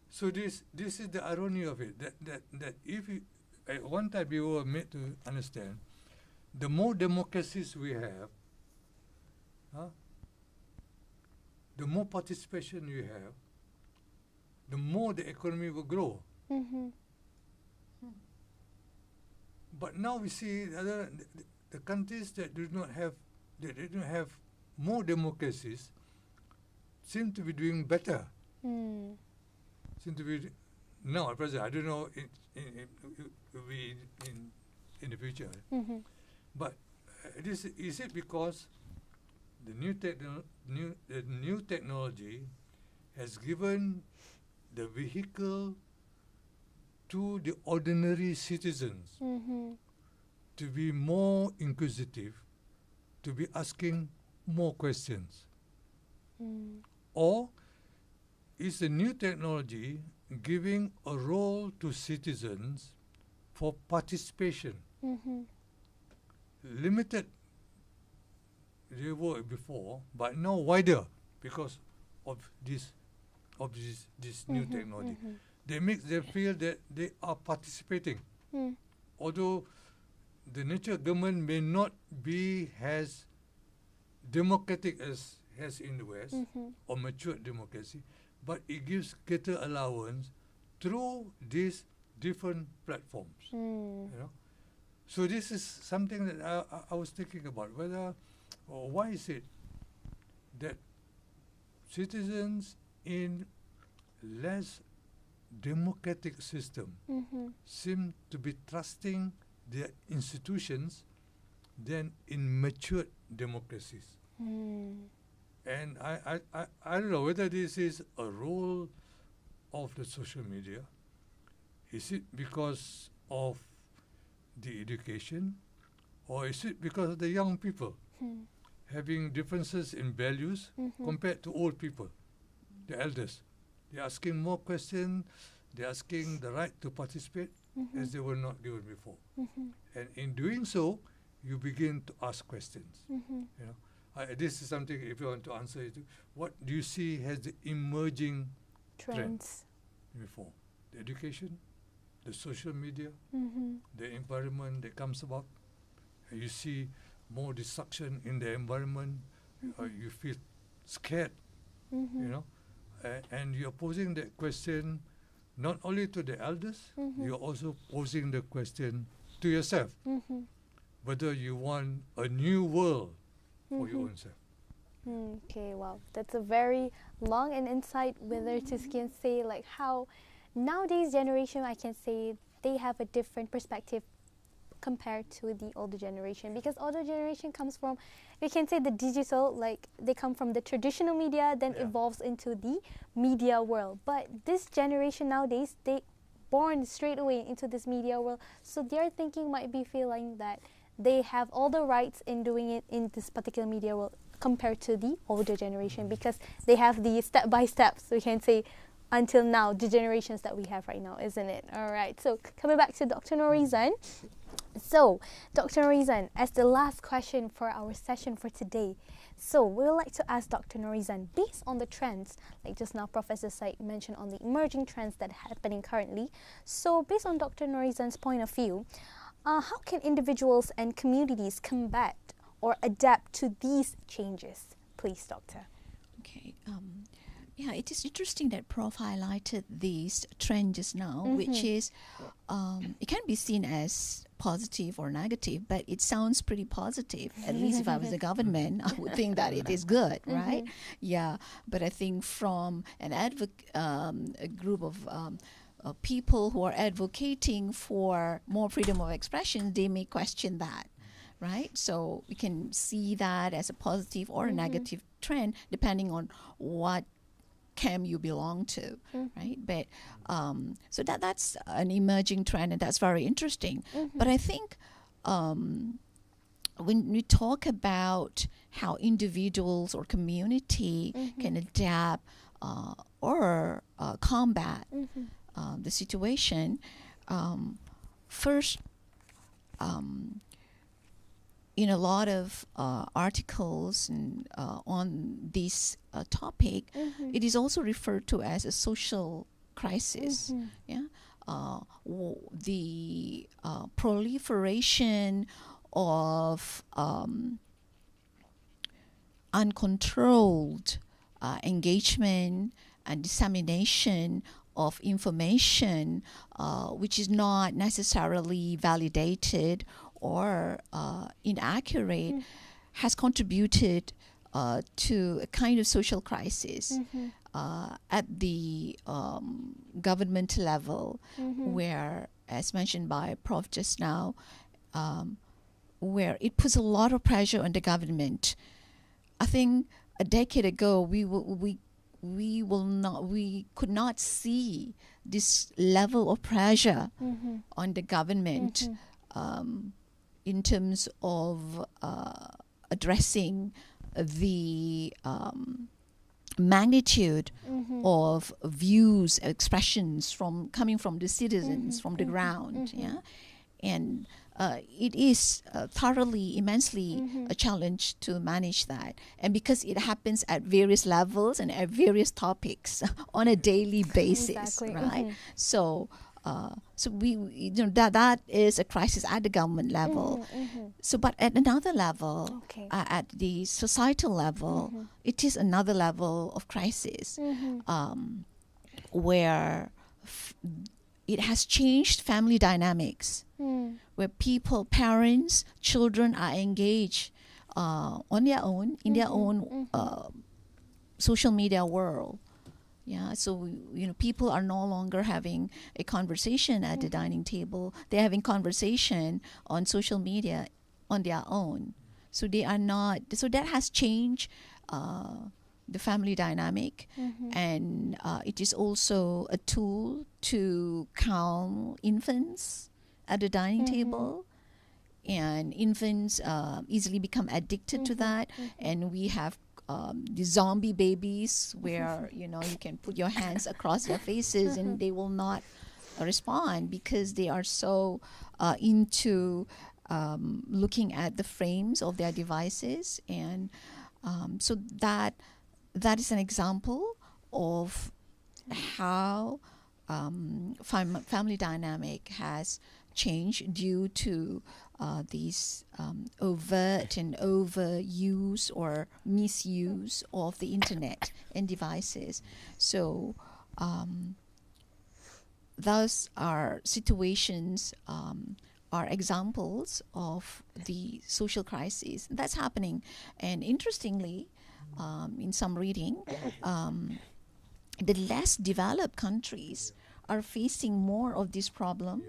So this is the irony of it, that if you, at one time we were made to understand, the more democracies we have, the more participation you have, the more the economy will grow. But now we see the countries that do not have more democracies seem to be doing better. Seem to be now at present. I don't know in the future. But is it because the new technology has given the vehicle to the ordinary citizens to be more inquisitive, to be asking more questions? Or is the new technology giving a role to citizens for participation? Limited they were before, but now wider because of this new technology. That makes them feel that they are participating. Although the nature of government may not be as democratic as in the West, or mature democracy, but it gives greater allowance through these different platforms. So this is something that I was thinking about, whether, or why is it that citizens in less democratic system seem to be trusting their institutions than in mature democracies. And I don't know whether this is a role of the social media. Is it because of the education, or is it because of the young people having differences in values compared to old people, the elders? They're asking more questions, they're asking the right to participate as they were not given before. And in doing so, you begin to ask questions. This is something, if you want to answer it, what do you see as the emerging trends before? The education, the social media, the environment that comes about. You see more destruction in the environment. You feel scared, and you're posing that question not only to the elders, you're also posing the question to yourself, whether you want a new world for your own self. Okay, well, that's a very long and insight, whether to can say like how nowadays generation, I can say they have a different perspective compared to the older generation, because older generation comes from, we can say, the digital, like they come from the traditional media, then evolves into the media world. But this generation nowadays, they born straight away into this media world, so their thinking might be feeling that they have all the rights in doing it in this particular media world compared to the older generation, because they have the step by steps, we can say, until now, the generations that we have right now, isn't it? All right, so coming back to Dr. Norizan. So, Dr. Norizan, as the last question for our session for today, So we would like to ask Dr. Norizan, based on the trends, like just now Professor Said mentioned on the emerging trends that are happening currently. So based on Dr. Norizan's point of view, how can individuals and communities combat or adapt to these changes? Please, Doctor. Okay. Yeah, it is interesting that Prof highlighted this trend just now, which is, it can be seen as positive or negative, but it sounds pretty positive. At least if I was the government, I would think that it is good, right? Yeah, but I think from an a group of people who are advocating for more freedom of expression, they may question that. Right, so we can see that as a positive or a negative trend, depending on what camp you belong to, right? But so that's an emerging trend, and that's very interesting. But I think when we talk about how individuals or community can adapt or combat the situation, first. In a lot of articles and, on this topic, it is also referred to as a social crisis. Yeah, the proliferation of uncontrolled engagement and dissemination of information, which is not necessarily validated or inaccurate, has contributed to a kind of social crisis at the government level, where, as mentioned by Prof just now, where it puts a lot of pressure on the government. I think a decade ago we could not see this level of pressure on the government in terms of addressing the magnitude of views, expressions coming from the citizens, from the ground. Yeah, and it is thoroughly, immensely a challenge to manage that, and because it happens at various levels and at various topics on a daily basis, right? So we that is a crisis at the government level. So, but at another level, at the societal level, it is another level of crisis, where it has changed family dynamics, where people, parents, children are engaged on their own, in their own social media world. Yeah, so people are no longer having a conversation at the dining table. They're having conversation on social media on their own. So they are not. So that has changed the family dynamic, and it is also a tool to count infants at the dining table, and infants easily become addicted to that, and we have the zombie babies where you can put your hands across their faces and they will not respond because they are so into looking at the frames of their devices, and so that is an example of how family dynamic has changed due to these overt and overuse or misuse of the internet and devices. So those are situations, are examples of the social crisis that's happening. And interestingly, in some reading, the less developed countries are facing more of this problem,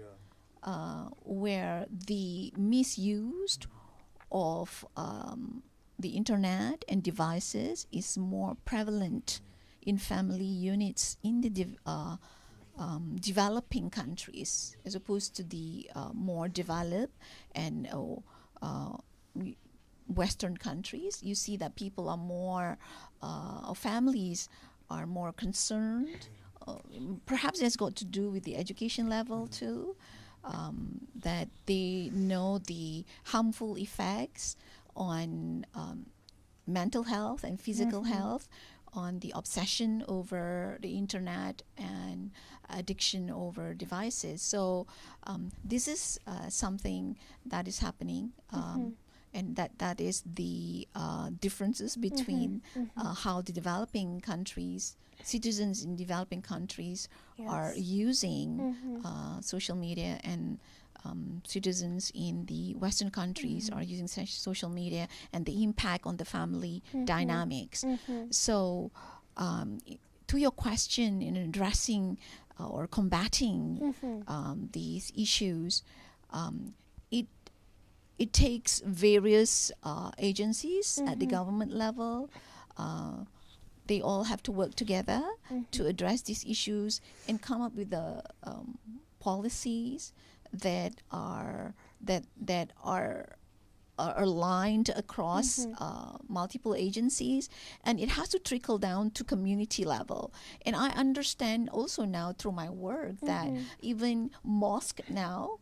where the misuse of the internet and devices is more prevalent in family units in the developing countries, as opposed to the more developed and Western countries. You see that people are more, families are more concerned. Perhaps it's got to do with the education level too, that they know the harmful effects on mental health and physical health, on the obsession over the internet and addiction over devices. So this is something that is happening, and that is the differences between how the developing countries, citizens in developing countries are using social media, and citizens in the Western countries are using social media, and the impact on the family dynamics. So to your question, in addressing or combating these issues, it takes various agencies at the government level. They all have to work together to address these issues and come up with the policies that are aligned across multiple agencies, and it has to trickle down to community level. And I understand also now through my work that even mosques now,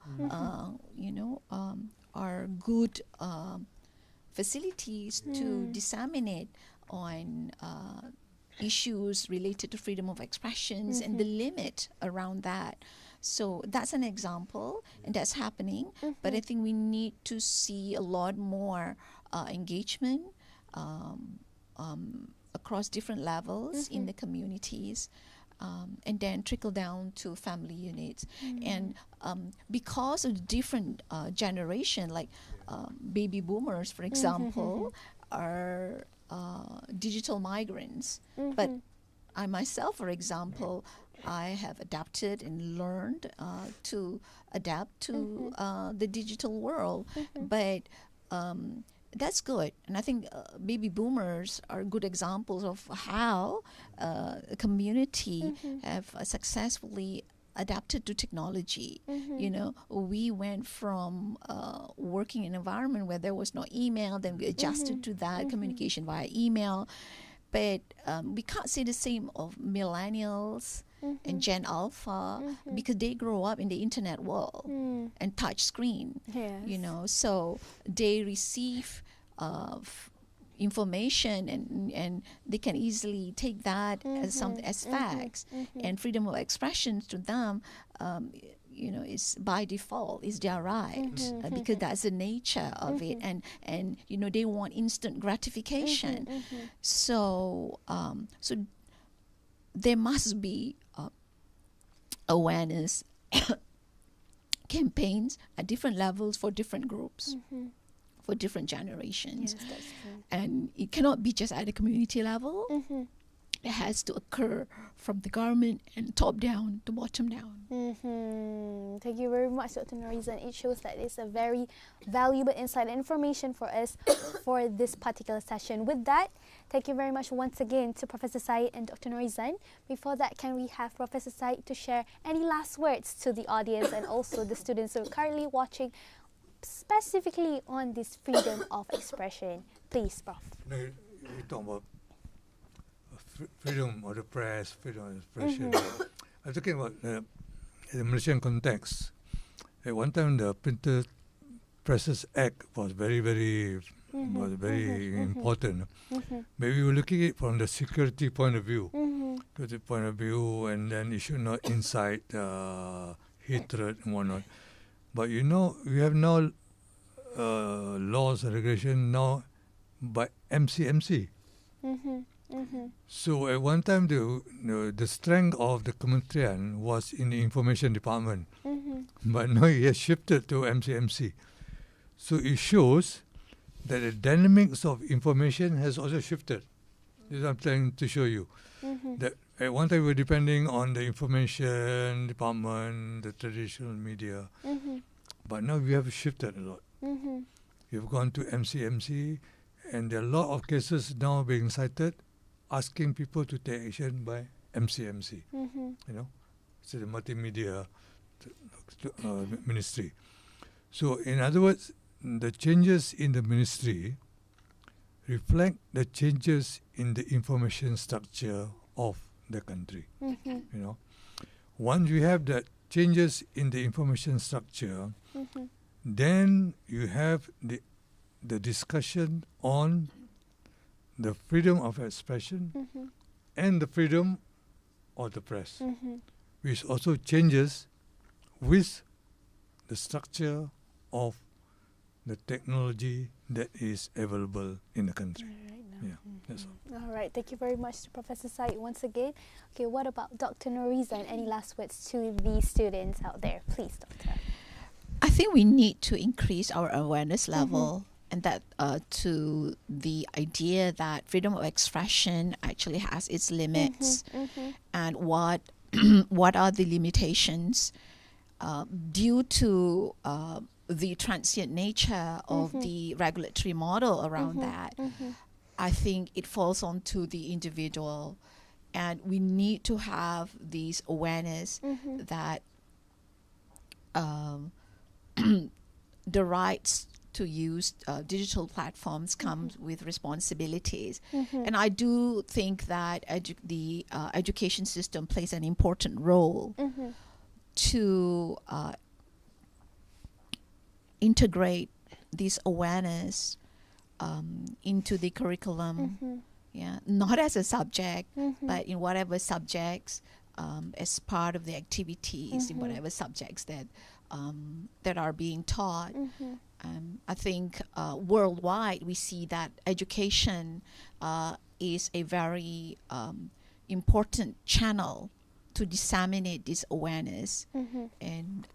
are good facilities to disseminate on issues related to freedom of expressions and the limit around that. So that's an example, and that's happening. But I think we need to see a lot more engagement across different levels in the communities, and then trickle down to family units. And because of the different generation, like baby boomers, for example, are digital migrants. But I myself, for example, I have adapted and learned to adapt to the digital world. But that's good. And I think baby boomers are good examples of how a community have successfully adapted to technology. You know, we went from working in an environment where there was no email, then we adjusted to that communication via email. But we can't say the same of millennials and Gen Alpha, because they grow up in the internet world and touch screen. You know, so they receive information, and they can easily take that as facts. And freedom of expression to them, you know, is by default, is their right, because that's the nature of it. And you know, they want instant gratification. So so there must be awareness campaigns at different levels for different groups, for different generations. Yes, that's true. And it cannot be just at the community level. It has to occur from the government and top down to bottom down. Thank you very much, Dr. Norizan. It shows that it's a very valuable insight and information for us for this particular session. With that, thank you very much once again to Professor Syed and Dr. Norizan. Before that, can we have Professor Syed to share any last words to the audience and also the students who are currently watching, specifically on this freedom of expression? Please, Prof. You talk about freedom of the press, freedom of expression. I'm talking about the Malaysian context. At one time, the Printer Presses Act was very important. Maybe we're looking at it from the security point of view, and then it should not incite hatred and whatnot. But you know, we have now laws and regulation now by MCMC. So at one time, the strength of the Kementerian was in the information department, but now it has shifted to MCMC. So it shows that the dynamics of information has also shifted. This is what I'm trying to show you. That at one time we were depending on the information department, the traditional media, but now we have shifted a lot. We have gone to MCMC, and there are a lot of cases now being cited, asking people to take action by MCMC. You know, so the multimedia ministry. So in other words, the changes in the ministry reflect the changes in the information structure of the country. You know, once you have the changes in the information structure, then you have the discussion on the freedom of expression and the freedom of the press, which also changes with the structure of the technology that is available in the country. Yeah, that's all. All right, thank you very much to Professor Said once again. Okay, what about Dr. Noriza? Any last words to the students out there? Please, Doctor. I think we need to increase our awareness level, and that to the idea that freedom of expression actually has its limits, and what what are the limitations due to the transient nature of the regulatory model around that. I think it falls onto the individual, and we need to have this awareness that the rights to use digital platforms comes with responsibilities. And I do think that the education system plays an important role to integrate this awareness into the curriculum, not as a subject, but in whatever subjects, as part of the activities, in whatever subjects that that are being taught. I think worldwide we see that education is a very important channel to disseminate this awareness, and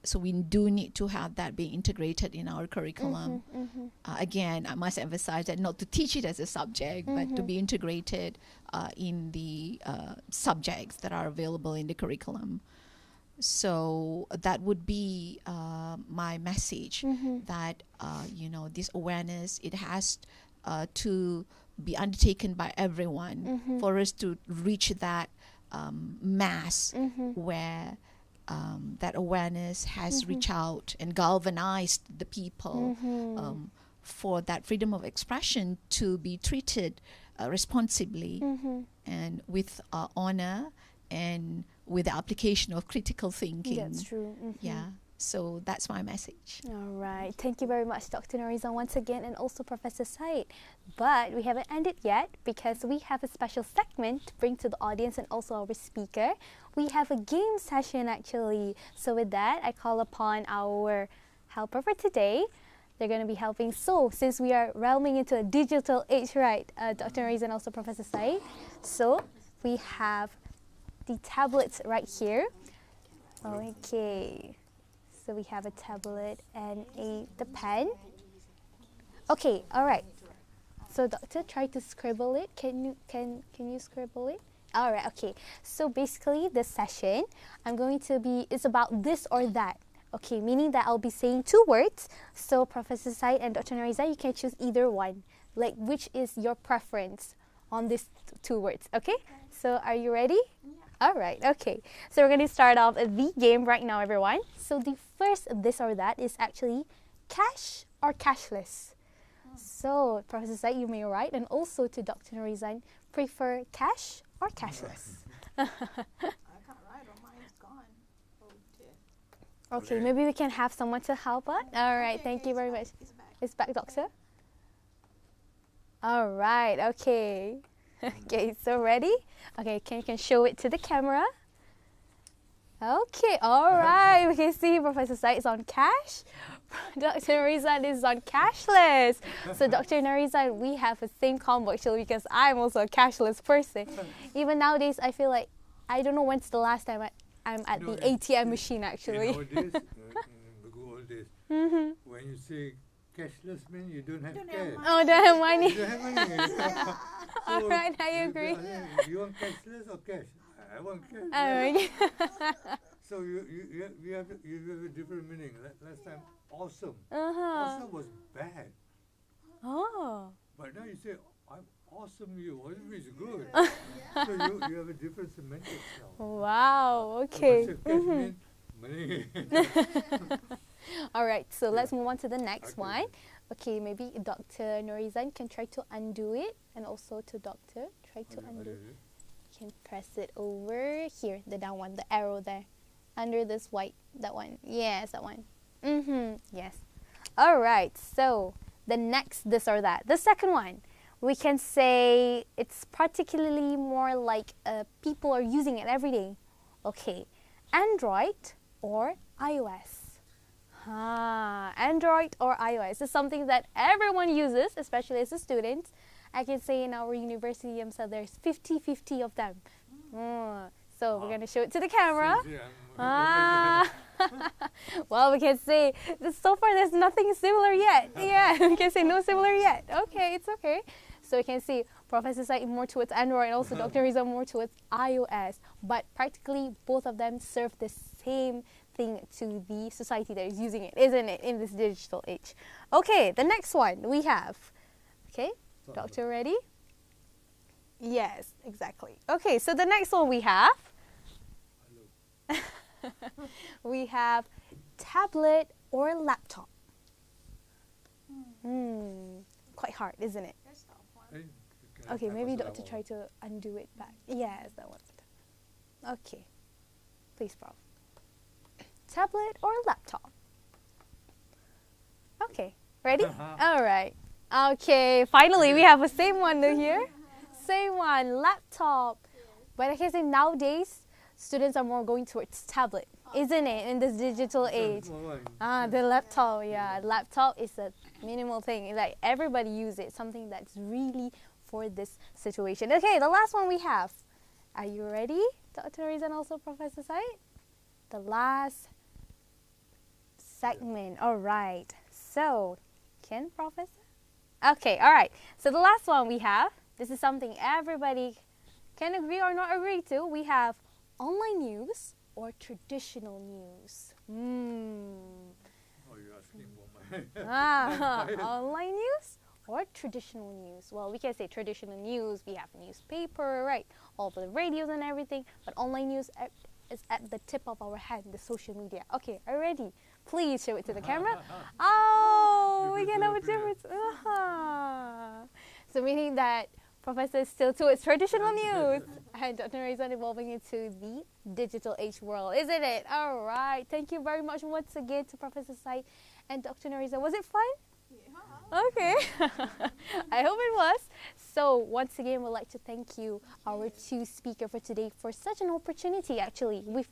so we do need to have that being integrated in our curriculum. Again, I must emphasize that not to teach it as a subject, but to be integrated in the subjects that are available in the curriculum. So that would be my message, that this awareness, it has to be undertaken by everyone for us to reach that mass where that awareness has reached out and galvanized the people for that freedom of expression to be treated responsibly and with honor and with the application of critical thinking. That's true. Yeah. So that's my message. All right. Thank you very much, Dr. Noriza, once again, and also Professor Said. But we haven't ended yet, because we have a special segment to bring to the audience and also our speaker. We have a game session, actually. So with that, I call upon our helper for today. They're going to be helping. So since we are realming into a digital age, right, Dr. Noriza and also Professor Said, so we have the tablets right here. Okay. So we have a tablet and the pen. Okay, all right. So Doctor, try to scribble it. Can you scribble it? All right, okay. So basically this session, it's about this or that. Okay, meaning that I'll be saying two words. So Professor Said and Dr. Noriza, you can choose either one. Like, which is your preference on these two words, okay? So are you ready? All right, okay. So we're going to start off the game right now, everyone. So the first this or that is actually cash or cashless. So Professor Said, you may write, and also to Dr. Noriza, prefer cash or cashless? I can't write, or mine is gone. Oh dear. Okay, maybe we can have someone to help us. All right, thank you very much. It's back, Doctor. All right, okay. Okay, so ready? Okay, you can show it to the camera. Okay, all right. We can see Professor Said is on cash. Dr. Noriza is on cashless. So Dr. Noriza, we have the same combo actually, because I'm also a cashless person. Even nowadays, I feel like I don't know when's the last time I'm at the ATM machine actually. Nowadays, in the good old days, when you say cashless, means you don't have cash. Oh, don't have money. You don't have money. All right, I agree. You want cashless or cash? I want cash. All right. So you have a different meaning. Last time, awesome. Awesome was bad. Oh. But now you say, I'm awesome you. Awesome is good. So you have a different semantics now. Wow, okay. So cash means money. All right, so let's move on to the next one. Okay, maybe Dr. Noriza can try to undo it, and also to Doctor, try to undo. You can press it over here, the down one, the arrow there, under this white, that one. Yes, that one. Yes. All right, so the next this or that. The second one, we can say it's particularly more like people are using it every day. Okay, Android or iOS? Android or iOS is something that everyone uses, especially as a student. I can say in our university, there's 50-50 of them. So we're going to show it to the camera. Well, we can say, so far there's nothing similar yet. Yeah, we can say no similar yet. Okay, it's okay. So we can see Professor Said more towards Android and also Dr. Riza more towards iOS. But practically both of them serve the same thing to the society that is using it, isn't it, in this digital age? Okay, the next one we have. Okay, Doctor, ready? Yes, exactly. Okay, so the next one we have. We have tablet or laptop. Quite hard, isn't it? Okay, maybe Doctor try to undo it back. Yes, that one. Okay, please, Prof. Tablet or laptop? Okay, ready? All right. Okay, finally we have the same one here. Same one, laptop. But I can say nowadays, students are more going towards tablet, isn't it, in this digital age? The laptop, yeah. Laptop is a minimal thing. Like, everybody use it, something that's really for this situation. Okay, the last one we have. Are you ready, Dr. Riza and also Professor Said? The last segment. All right. So, can Professor? Okay, all right. So the last one we have, this is something everybody can agree or not agree to. We have online news or traditional news. Oh, you're asking for my... Online news or traditional news? Well, we can say traditional news. We have newspaper, right? All the radios and everything. But online news is at the tip of our hand, the social media. Okay, are you ready? Please show it to the camera. Oh, we can have a difference. So meaning that Professor is still towards traditional news and Dr. Riza evolving into the digital age world, isn't it? All right. Thank you very much once again to Professor Said and Dr. Riza. Was it fun? Yeah. Okay. I hope it was. So once again, we'd like to thank you, our two speakers for today, for such an opportunity. Actually, we've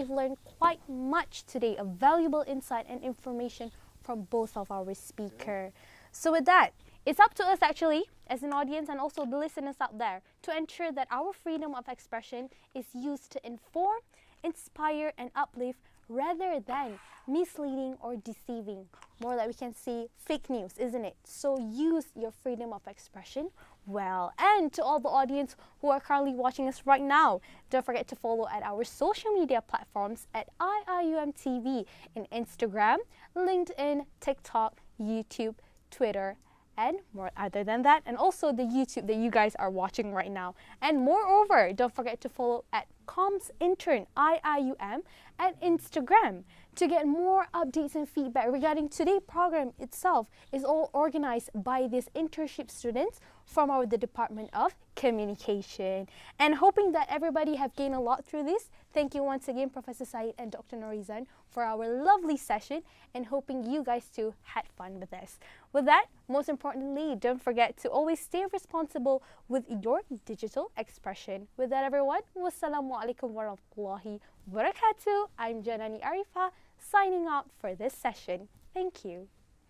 learned quite much today, a valuable insight and information from both of our speakers. So with that, it's up to us actually, as an audience and also the listeners out there, to ensure that our freedom of expression is used to inform, inspire and uplift rather than misleading or deceiving. More like we can see fake news, isn't it? So use your freedom of expression well. And to all the audience who are currently watching us right now, don't forget to follow at our social media platforms at IIUMTV in Instagram, LinkedIn, TikTok, YouTube, Twitter, and more other than that, and also the YouTube that you guys are watching right now. And moreover, don't forget to follow at Comms Intern IIUM at Instagram to get more updates and feedback regarding today's program itself. Is all organized by these internship students from the Department of Communication. And hoping that everybody have gained a lot through this. Thank you once again, Professor Said and Dr. Norizan, for our lovely session, and hoping you guys too had fun with us. With that, most importantly, don't forget to always stay responsible with your digital expression. With that, everyone, Wassalamualaikum warahmatullahi wabarakatuh. I'm Janani Arifa, signing out for this session. Thank you.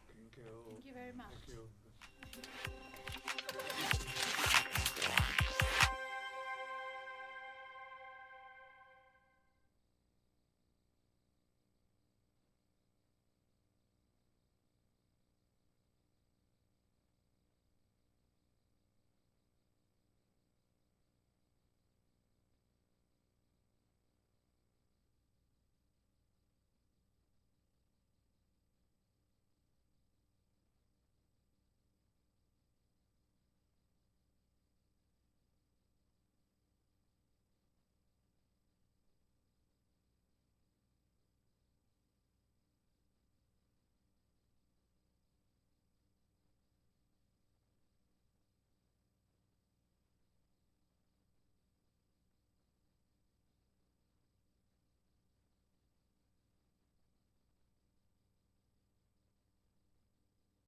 Thank you. Thank you very much.